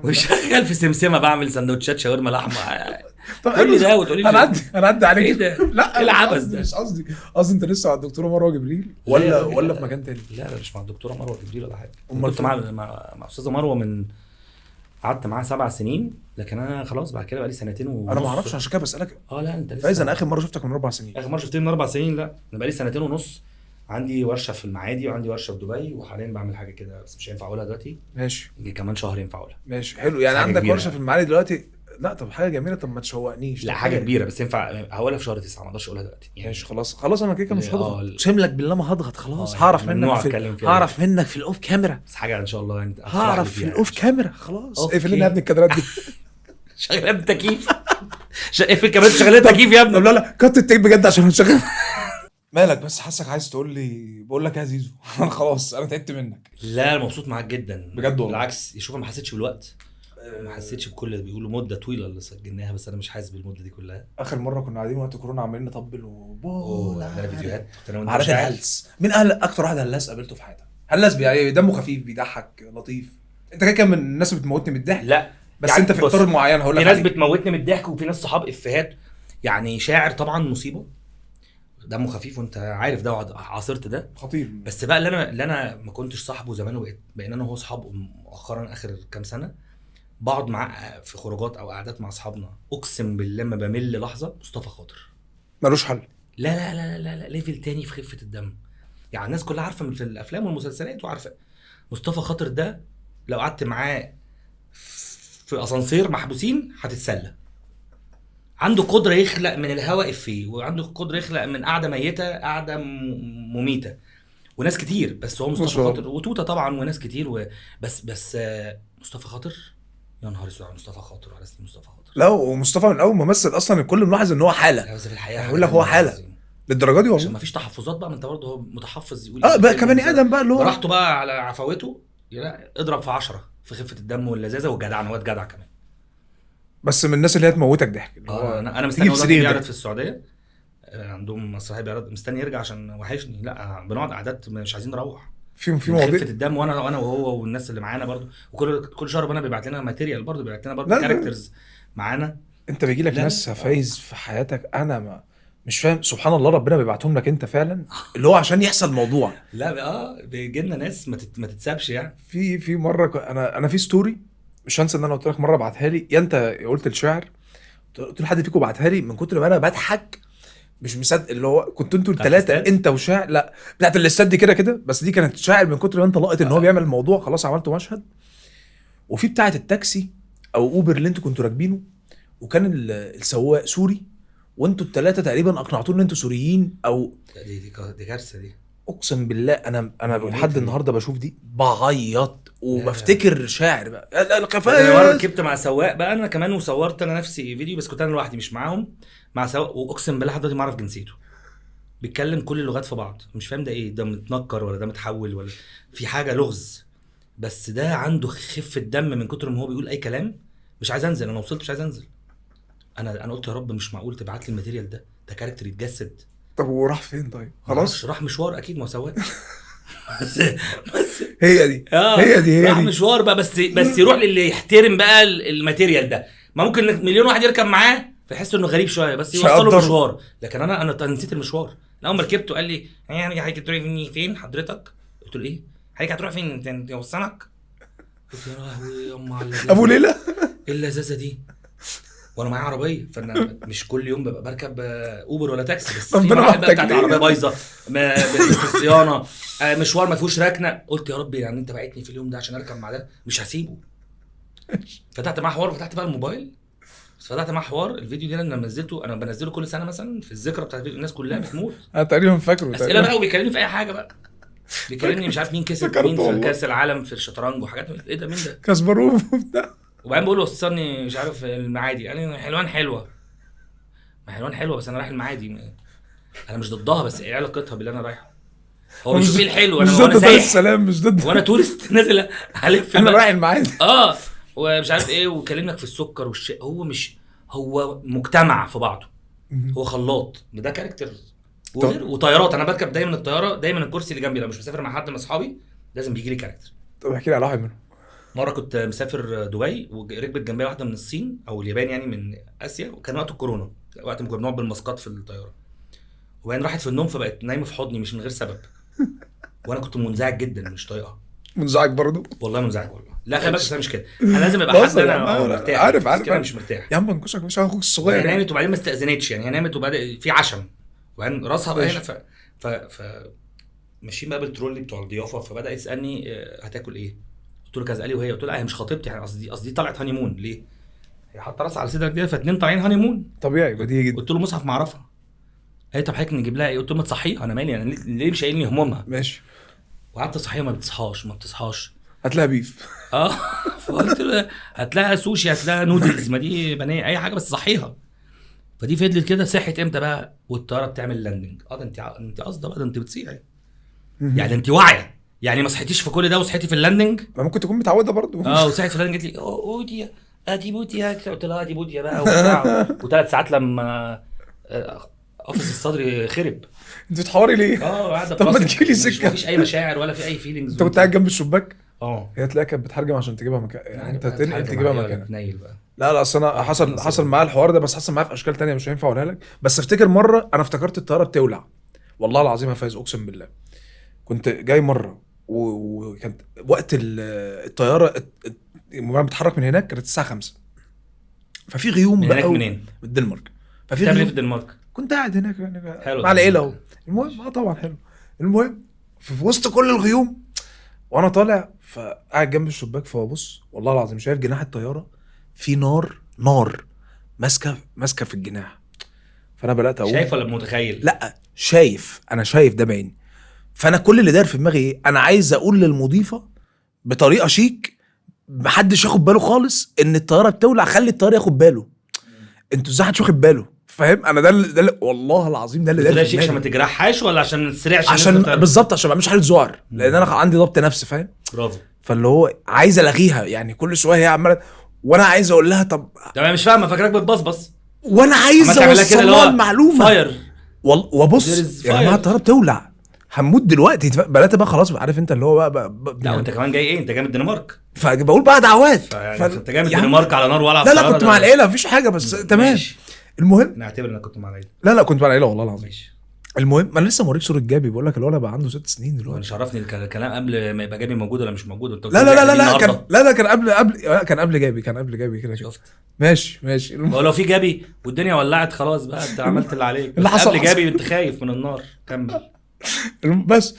وشغال في سمسمه بعمل سندوتشات شاورما لحمه. طب تقول لي ده وتقول لي هنعدي عليك. ايه ده؟ لا ايه مش العبث قصدي ده؟ مش قصدي انت لسه مع الدكتوره مروه جبريل لا يا ولا راجل، ولا لا. في مكان تاني؟ لا مش مع الدكتوره مروه جبريل ولا حاجه. أمال كنت فين؟ مع استاذه مروه قعدت معاها 7 سنين، لكن انا خلاص بعد كده بقى لي 2 سنين ونص. انا ما اعرفش عشان كده بسالك. لا انت لسه. فايز انا اخر مره شفتك من 4 سنين. اخر مره شفتني من 4 سنين؟ لا انا بقى لي 2 ونص. عندي ورشه في المعادي وعندي ورشه في دبي، وحاليا بعمل حاجه كده بس مش هينفع اقولها دلوقتي. ماشي يجي كمان شهر ينفع اقولها. ماشي حلو يعني حاجة عندك كبيرة. ورشه في المعالي دلوقتي. لا طب حاجه جميله، طب ما تشوقنيش. لا طب حاجه إيه؟ كبيره بس ينفع هقولها في شهر 9، ما اقدرش اقولها دلوقتي يعني. ماشي خلاص انا كده مش هضغط. ال- اقسم لك بالله ما هضغط خلاص. يعني هعرف ممنوع منك أتكلم فيها هعرف منك في الاوف كاميرا. بس حاجه ان شاء الله انت هعرف في الاوف كاميرا خلاص. اقفل لنا يا ابني الكادرات دي. شغال بالتكييف. اقفل كمان شغال التكييف يا ابني. طب لا كات التيك بجد عشان هنشغل. مالك بس؟ حاسك عايز تقول لي بقول لك يا زيزو. خلاص انا تعبت منك. لا انا مبسوط معاك جدا بجد والله. بالعكس، شوف ما حسيتش بالوقت، ما حسيتش بكل اللي بيقولوا مده طويله اللي سجلناها، بس انا مش حاسس بالمده دي كلها. اخر مره كنا قاعدين وقت كورونا عمالين نطبل عندنا فيديوهات كنت انا وانت عارف مشاعر. الهلس. مين اكتر واحد هلاس قابلته في حياتك؟ هلاس يعني دمه خفيف بيضحك لطيف. انت كده من الناس اللي بتموتني من الضحك. لا بس يعني انت في بص، اطار معين هقول لك في ناس عليه. بتموتني من الضحك وفي ناس صحاب افيهات. يعني شاعر طبعا مصيبه، دمه خفيف وانت عارف ده وعاصرت ده. خطير. بس بقى اللي انا ما كنتش صاحبه زمان وبقينا انا وهو صحاب مؤخرا اخر كام سنه، بقعد معاه في خروجات او قعدات مع اصحابنا، اقسم بالله ما بمل لحظه. مصطفى خاطر ملوش حل. لا لا لا لا لا ليفل تاني في خفه الدم. يعني الناس كلها عارفه في الافلام والمسلسلات وعارفه مصطفى خاطر ده. لو قعدت معاه في اسانسير محبوسين هتتسلى. عنده قدره يخلق من الهواء افيه، وعنده قدره يخلق من قعده ميته قعده مميته، وناس كتير. بس هو مصطفى خاطر وتوته طبعا وناس كتير بس مصطفى خاطر. يا نهار اسود على مصطفى خاطر وعلى اسم مصطفى خاطر. لا ومصطفى من اول ممثل اصلا الكل ملاحظ ان هو حاله. بس في الحقيقه يقول لك هو حاله للدرجه دي عشان والله. ما فيش تحفظات بقى، ما انت برضه هو متحفظ يقول بقى كبني ادم بقى اللي هو براحته بقى على عفوته. لا اضرب في 10 في خفه الدم واللذاذه والجدعنه. هو جدع كمان. بس من الناس اللي هي تموتك ضحك. انا مستني والله بيعرض في السعوديه. عندهم مسرحيه بيعرض، مستني يرجع عشان وحشني. لا بنقعد قعدات مش عايزين نروح في مواضيع خفه الدم. وانا وهو والناس اللي معانا برضو. وكل شهر انا بيبعت لنا ماتيريال برضو، بيبعت لنا برضو كاركترز معانا. انت بيجي لك ناس فايز في حياتك انا مش فاهم. سبحان الله ربنا بيبعتهم لك انت فعلا اللي هو عشان يحصل موضوع. لا بيجي لنا ناس ما تتسابش يعني. في مره انا في ستوري مش هنسى ان انا قلت لك مره بعتها لي يا انت قلت الشعر، قلت له حد فيكم بعتها لي من كتر ما انا بضحك مش مصدق. اللي هو كنت انتوا الثلاثه انت وشاعر. لا بتاعت الاستاد دي كده بس دي كانت شاعر من كتر ما انت لقيت ان هو بيعمل الموضوع خلاص عملته مشهد. وفي بتاعت التاكسي او اوبر اللي انتوا كنتوا راكبينه وكان السواق سوري وانتوا الثلاثه تقريبا اقنعتوه ان انتوا سوريين او دي كارثه دي. اقسم بالله انا لحد النهارده بشوف دي بعيط وبفتكر شاعر بقى القفايا. انا ركبت مع سواق بقى انا كمان وصورت انا نفسي فيديو، بس كنت انا لوحدي مش معاهم، مع سواق. واقسم بالله لحد دلوقتي ما اعرف جنسيته. بيتكلم كل اللغات في بعض، مش فاهم ده ايه، ده متنكر ولا ده متحول ولا في حاجه لغز. بس ده عنده خفه دم من كتر ما هو بيقول اي كلام. مش عايز انزل. انا وصلت مش عايز انزل. انا قلت يا رب مش معقول تبعت لي الماتيريال ده كاركتر يتجسد. طب وراح فين طيب؟ خلاص راح مشوار اكيد، ما سواق. بس هي دي راح مشوار بقى. بس يروح للي يحترم بقى الماتيريال ده. ما ممكن مليون واحد يركب معاه فيحس انه غريب شويه، بس يوصله مشوار. لكن انا نسيت المشوار. اول ما ركبته قال لي يعني هتروحي فين حضرتك؟ قلت له ايه هتروح فين انت يوصلك؟ قلت يا لهوي يا ام على ابو ليلى ايه اللذاذه دي. وانا معايا عربيه، فانا مش كل يوم ببقى بركب اوبر ولا تاكسي. بس في مراحل بقى بتاعت عربيه بايظه في الصيانه، مشوار ما فيهوش ركنه. قلت يا رب يعني انت بعتني في اليوم ده عشان اركب مع ده، مش هسيبه. فتحت معاه حوار، فتحت بقى الموبايل، فتحت معاه حوار. الفيديو ده انا نزلته، انا بنزله كل سنه مثلا في الذكرى بتاعت الفيديو. الناس كلها بتموت. انا تقريبا فاكره اسئله بقى، وبيكلمني في اي حاجه بقى. بيكلمني مش عارف مين كسب مين في كاس العالم في الشطرنج وحاجات. ايه ده مين ده؟ كاسباروف وبتاع. وبعدين بقول له وصلني مش عارف المعادي. قال لي حلوان حلوه. ما حلوان حلوه بس انا رايح المعادي. انا مش ضدها، بس ايه علاقتها باللي انا رايحه؟ هو مش بيشوف ايه الحلو، مش وانا ضد دار سايح السلام، مش ضد وانا تورست نازل الف انا بقى. رايح المعادي. ومش عارف ايه، وكلمك في السكر والشيء. هو مش هو مجتمع في بعضه، هو خلاط، ده كاركتر. وغير وطيارات، انا بركب دايما الطياره، دايما الكرسي اللي جنبي لو مش مسافر مع حد من اصحابي لازم بيجي لي كاركتر. طب احكي لي على واحد منهم. مره كنت مسافر دبي وركبت جنبي واحده من الصين او اليابان، يعني من اسيا، وكان وقت الكورونا، وقت ما كنا بنقعد بالماسكات في الطياره، وبعدين راحت في النوم فبقت نايمه في حضني مش من غير سبب، وانا كنت منزعج جدا مش طايقها. منزعج برضه؟ والله منزعج والله. لا خلي بالك، أنا مش كده، انا لازم ابقى حد انا مرتاح. عارف بس كده عارف مش مرتاح. يا عم انكشك مش اخوك الصغير هي يعني. نامت وبعدين ما استاذنتش، يعني هي نامت وبدا في عشم، وبعدين راسها بقى هنا ف ماشيين بقى بالترولي بتوع الضيافه، فبدا يسالني هتاكل ايه؟ قلت له كذا. قال لي وهي؟ قلت له هي مش خطيبتي، يعني قصدي طلعت هانيمون. ليه؟ هي حاطه راسها على صدرك كده، فاتنين طالعين هانيمون طبيعي بديهي جدا. قلت له مصحف معرفها. قال لي طب حضرتك نجيب لها ايه؟ قلت له ما تصحيها، انا مالي، انا ليه مش قايلني همومها؟ ماشي. وقعدت اصحيها ما بتصحاش. هتلاقي بيف. فقلت له هتلاقي سوشي، هتلاقي نودلز، ما دي بنيه اي حاجه بس صحيها. فدي فضلت كده. صحت امتى بقى؟ والطياره بتعمل لاندنج. ده انت قصده بقى، ده انت بتصيعي يعني، انت واعيه يعني، ما صحيتيش في كل ده وصحيتي في اللاندنج. ما ممكن تكون متعوده برضه. وصحيت في اللاندنج قالت لي اوديا ادي بوديا. قلت لها ادي بوديا بقى وبتاع. و3 ساعات لما قفص الصدر خرب. انت بتحوري ليه؟ قاعده طب ما تجيلي سكه. مفيش اي مشاعر ولا في اي فيلينجز. انت كنت قاعد جنب الشباك؟ هي تلاقيها كانت بتحرجم عشان تجيبها مكان، يعني انت تنقل تجيبها مكانك. بقى. لا اصل انا حصل معايا الحوار ده، بس حصل معايا في اشكال تانية مش هينفع اقولها لك. بس افتكر مره انا افتكرت الطياره بتولع، والله العظيم يا فايز اقسم بالله. كنت جاي مره وكانت وقت الطياره وانا بتحرك من هناك كانت الساعه 5، ففي غيوم من بقى. هناك منين؟ من الدنمارك. ففي بتعمل ايه غيوم في الدنمارك؟ كنت قاعد هناك يعني حلو مع العيله اهو. المهم طبعا حلو. المهم في وسط كل الغيوم وانا طالع، فقاعد جنب الشباك، فبص والله العظيم شايف جناح الطياره في نار ماسكه في الجناح. فانا بدات اقول شايف ولا متخيل؟ لا شايف، انا شايف ده بعيني. فانا كل اللي داير في دماغي ايه؟ انا عايز اقول للمضيفه بطريقه شيك محدش ياخد باله خالص ان الطياره بتولع، خلي الطياره ياخد باله. انتوا ازاي محدش واخد باله؟ فاهم؟ انا ده والله العظيم ده اللي داير في دماغي. عشان ما تجرحهاش ولا عشان السريع؟ عشان بالظبط عشان ما اعملش حاله زعر، لان انا عندي ضبط نفس. فاهم؟ برافو. فاللي هو عايز الغيها يعني، كل شويه هي عماله وانا عايز اقول لها طب انا مش فاهمه، فاكراك بتبصبص وانا عايز اوصل لها المعلومه. فاير وابص يا جماعه الطياره بتولع، هموت دلوقتي. بلات بقى خلاص، عارف انت اللي هو بقى لا وانت كمان جاي ايه؟ انت جاي من الدنمارك، فبقول بقى دعوات. انت جاي من الدنمارك على نار ولا؟ لا كنت مع العيله مفيش حاجه بس تمام. المهم نعتبر انك كنت مع العيله. لا كنت مع العيله والله العظيم. المهم انا لسه موريك صوره جابي، بقول لك الولد بقى عنده 6 سنين دلوقتي. مش عرفني الكلام قبل ما يبقى جابي موجود ولا مش موجود. انت لا كان قبل جابي كده. شفت؟ ماشي لو في جابي والدنيا ولعت خلاص بقى انت عملت اللي عليك. اللي حصل قبل جابي انت خايف من النار. كمل. بس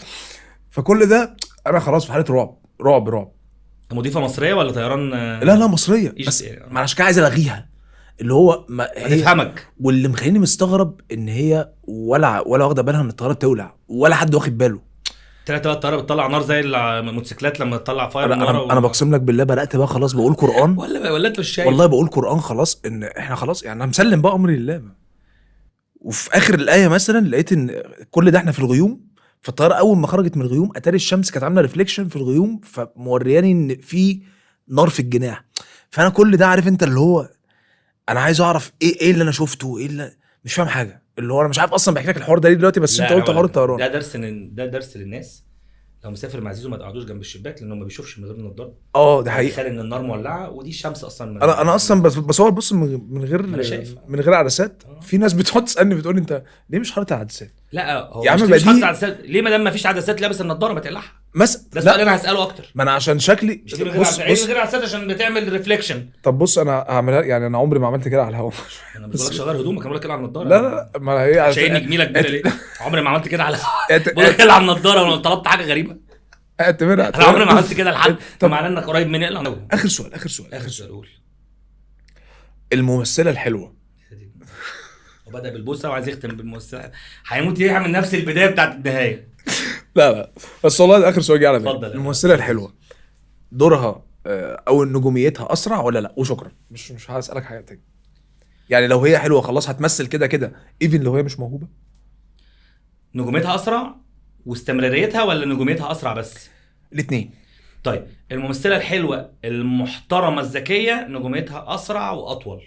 فكل ده انا خلاص في حاله رعب. مضيفه مصريه ولا طيران؟ لا مصريه، بس ما عشان كده عايز الغيها، اللي هو هتفهمك. واللي مخليني مستغرب ان هي ولا واخده بالها ان الطياره بتولع، ولا حد واخد باله. طلعت بقى الطياره بتطلع نار زي الموتوسيكلات لما تطلع فاير. انا بقسم لك بالله بدات بقى خلاص بقول قران ولا انت مش شايف؟ والله بقول قران خلاص، ان احنا خلاص يعني انا مسلم بقى امري لله. وفي اخر الايه مثلا لقيت ان كل ده احنا في الغيوم، فالطياره اول ما خرجت من الغيوم اتاري الشمس كانت عامله ريفليكشن في الغيوم، فمورياني ان في نار في الجناح. فانا كل ده عارف انت اللي هو انا عايز اعرف ايه اللي انا شفته، ايه اللي مش فاهم حاجه، اللي هو انا مش عارف اصلا بحكي لك الحوار ده ليه دلوقتي، بس انت قلت حوار الطيران. ده درس للناس لو مسافر مع عزيزه ما تقعدوش جنب الشباك، لانه ما بيشوفش من غير النضاره. ده حقيقي. تخيل ان النار مولعه ودي الشمس اصلا. انا اصلا بصور بص من غير عدسات. في ناس بتقعد تسالني بتقول انت ليه مش حاطط عدسات؟ لا هو يا عم مش حاطط عدسات ليه؟ ما دام ما فيش عدسات لابس النضاره ما تقلعها ده السؤال انا هساله اكتر. ما انا عشان شكلي مش من غير عدسات عشان بتعمل ريفليكشن. طب بص انا هعملها يعني، انا عمري ما عملت كده على الهواء. انا بقول لك شغل هدومك، انا بقول لك كده على النضاره. لا ما هي شايل جميله كبيره ليه؟ عمري ما عملت كده على بقول لك كده على النضاره وانا طلبت حاجه غريبه. اعتبرها انا عمري ما عملت كده لحد. طب معناه انك قريب مني. اخر سؤال قول. الممثله الحلوه وبدأ بالبوسه وعايز يختم بالممثله، هيموت يعمل نفس البدايه بتاعت النهايه. لا بس والله ده اخر سؤال جه على بالي. الممثله الحلوه دورها او نجوميتها اسرع ولا لا؟ وشكرا، مش هسالك حاجه تاني. يعني لو هي حلوه خلاص هتمثل كده ايفن لو هي مش موهوبه. نجوميتها اسرع واستمراريتها، ولا نجوميتها اسرع بس؟ الاثنين. طيب الممثله الحلوه المحترمه الذكيه نجوميتها اسرع واطول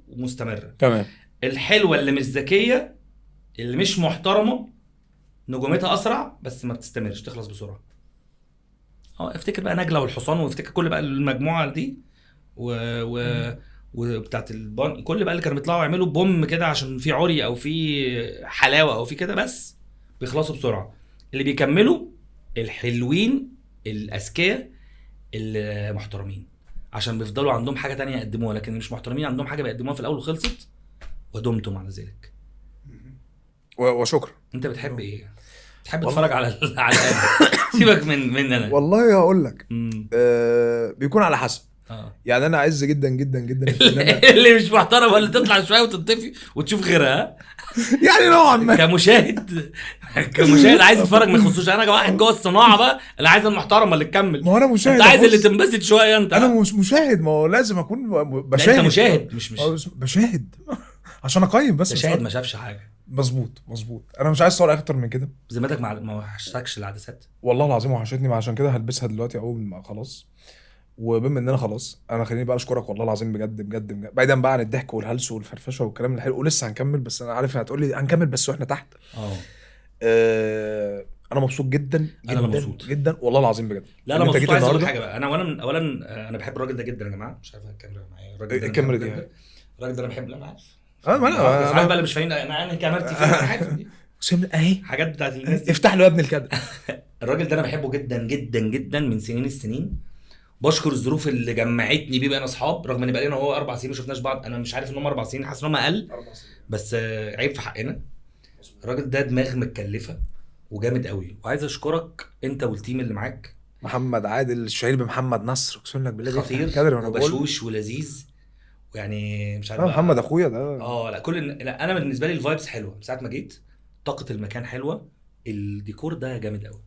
ومستمره. تمام. الحلوه اللي مش ذكيه اللي مش محترمه نجوميتها اسرع بس ما بتستمرش، تخلص بسرعه. افتكر بقى نجله والحصان، وافتكر كل بقى المجموعه دي وبتاعت البان، كل بقى اللي كانوا بيطلعوا يعملوا بوم كده عشان في عري او في حلاوه او في كده، بس بيخلصوا بسرعه. اللي بيكملوا الحلوين الاذكياء المحترمين، عشان بيفضلوا عندهم حاجه تانية يقدموها، لكن مش محترمين عندهم حاجه بيقدموها في الاول وخلصت ودمتم على ذلك. وشكرا. انت بتحب ايه؟ تحب تتفرج على سيبك من انا والله هقول لك بيكون على حسب. يعني انا عايز جدا جدا جدا اللي مش محترم ولا تطلع شويه وتنطفي وتشوف غيرها. يعني نوعا ما كمشاهد عايز تتفرج ما يخصوش. انا واحد جوه الصناعه بقى، انا عايز المحترمه اللي تكمل. ما هو انا مشاهد، انت عايز اللي تنبسط شويه. انت انا مش مشاهد، ما هو لازم اكون بشاهد. انت مشاهد مش بشاهد عشان اقيم بس. مشاهد ما شافش حاجه. مظبوط. انا مش عايز اصور اكتر من كده. ذمتك ما وحشتكش العدسات؟ والله العظيم وحشتني، ما عشان كده هلبسها دلوقتي اول ما خلاص. وبما اننا خلاص، انا خليني بقى اشكرك والله العظيم بجد بجد بجد. بعيدا بقى عن الضحك والهلس والفرفشه والكلام الحلو، ولسه هنكمل، بس انا عارف هتقول لي هنكمل بس واحنا تحت. انا مبسوط جدا انا مبسوط جدا والله العظيم بجد. لا انا مبسوط. عايز اقول حاجه بقى، انا اولا انا بحب الراجل ده جدا يا جماعه. مش عارف الكاميرا معايا. الكاميرا دي الراجل ده انا بحب. لا انا عارف. ما انا بقى اللي مش فاهمين انا كاميرتي فين. انا عارف دي اهي حاجات بتاعت الناس دي. افتح له يا ابن الكادر. الراجل ده انا بحبه جدا جدا جدا من سنين السنين. بشكر الظروف اللي جمعتني بيه بقينا اصحاب، رغم ان بقالنا هو 4 سنين ما شفناش بعض. انا مش عارف ان هم 4 سنين، حاسس ان هم اقل، بس عيب في حقنا. الراجل ده دماغ متكلفه وجامد قوي، وعايز اشكرك انت والتيم اللي معاك. محمد عادل الشهير بمحمد نصر، اقسم لك بالله خطير وبشوش ولذيذ، ويعني مش عارف محمد اخويا ده. لا انا بالنسبه لي الفايبس حلوه من ساعه ما جيت، طاقه المكان حلوه، الديكور ده جامد قوي.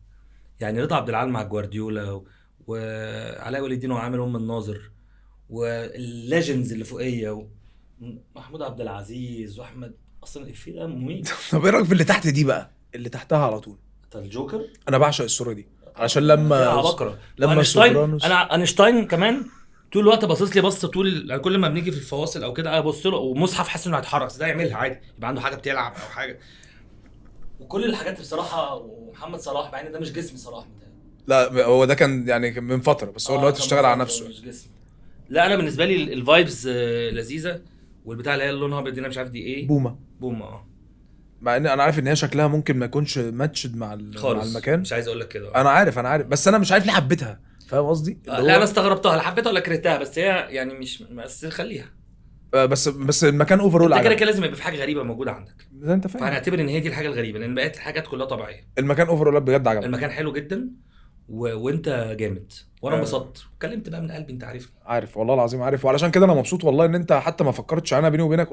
يعني رضا عبد العال مع جوارديولا وعلاء ولي الدين وعامل الناظر والليجندز اللي فوقيه ومحمود عبد العزيز واحمد. اصلا الافيه ده مميت. طب ايه رايك في اللي تحت دي بقى، اللي تحتها على طول؟ الجوكر. انا بعشق الصوره دي، علشان لما سوبرانوس، انا اينشتاين كمان طول الوقت باصص لي بصه طول كل ما بنيجي في الفواصل او كده ابص له، ومصحف حاسس انه هيتحرك، ده يعملها عادي، يبقى عنده حاجه بتلعب او حاجه. وكل الحاجات بصراحه. ومحمد صلاح مع ان ده مش جسم صلاح متهيألي. لا هو ده كان يعني من فتره، بس هو دلوقتي اشتغل على نفسه. مش جسم. لا انا بالنسبه لي الفايبز لذيذه، والبتاع اللي هي لونها ابيض دي انا مش عارف دي ايه. بومه. مع ان انا عارف ان هي شكلها ممكن ما يكونش ماتشد مع المكان. مش عايز اقول لك كده. انا عارف بس انا مش عارف ليه حبيتها، فاهم قصدي؟ لا انا استغربتها، لا حبيتها ولا كرهتها، بس هي يعني مش بس خليها. بس المكان اوفرول على كده لازم يبقى في حاجه غريبه موجوده عندك، زي انت فاهم. فهنعتبر ان هي دي الحاجه الغريبه، لان بقيت الحاجات كلها طبيعيه. المكان اوفرول بجد عجبني. المكان حلو جدا وانت جامد، وانا انبسطت واتكلمت بقى من قلبي. انت عارف والله العظيم عارف، وعلشان كده انا مبسوط والله ان انت حتى ما فكرتش انا بيني وبينك.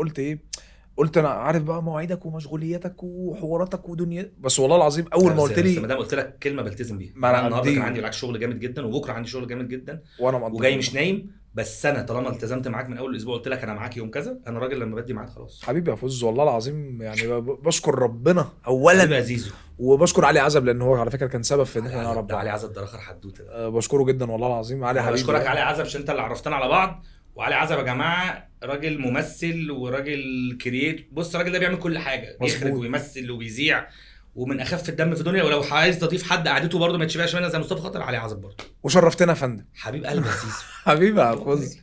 قلت انا عارف بقى مواعيدك ومشغولياتك وحواراتك ودنيا، بس والله العظيم اول ما قلت لي ما دام قلت لك كلمه بلتزم بيها. انا النهارده كان عندي بالعكس شغل جامد جدا، وبكره عندي شغل جامد جدا، وجاي مش نايم، بس انا طالما التزمت معاك من اول الاسبوع، قلت لك انا معاك يوم كذا، انا راجل لما بدي معاك خلاص. حبيبي يا فوز والله العظيم، يعني بشكر ربنا اولا يا زيزو، وبشكر علي عزب لان هو على فكره كان سبب في ان احنا نعرف ده. علي عزب ده اخر حدوته. بشكره جدا والله العظيم علي حبيبي. بشكرك علي عزب عشان انت اللي عرفتنا على بعض. وعلي عزب يا جماعه راجل ممثل وراجل كرييت. بص الراجل ده بيعمل كل حاجه، بيخرج ويمثل وبيذيع، ومن اخف الدم في الدنيا. ولو عايز تضيف حد قعدته برده ما تشبعش منها زي مصطفى خاطر، علي عزب برده. وشرفتنا يا فندم. حبيب قلبي يا سيسو. حبيبي يا فوز.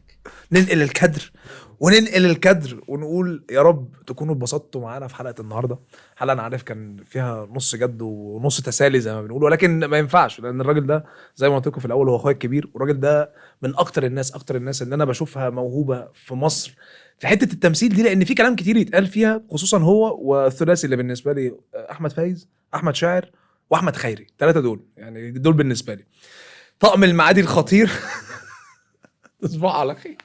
ننقل الكادر ونقول يا رب تكونوا اتبسطتوا معانا في حلقه النهارده. حلقه انا عارف كان فيها نص جد ونص تسالي زي ما بنقول، ولكن ما ينفعش، لان الراجل ده زي ما قلت لكم في الاول هو اخويا الكبير، والراجل ده من اكتر الناس اللي انا بشوفها موهوبه في مصر في حته التمثيل دي، لان في كلام كتير يتقال فيها، خصوصا هو والثلاثي اللي بالنسبه لي احمد فايز، احمد شاعر، واحمد خيري. 3 دول يعني دول بالنسبه لي طقم المعادي الخطير. تصبحوا على خير.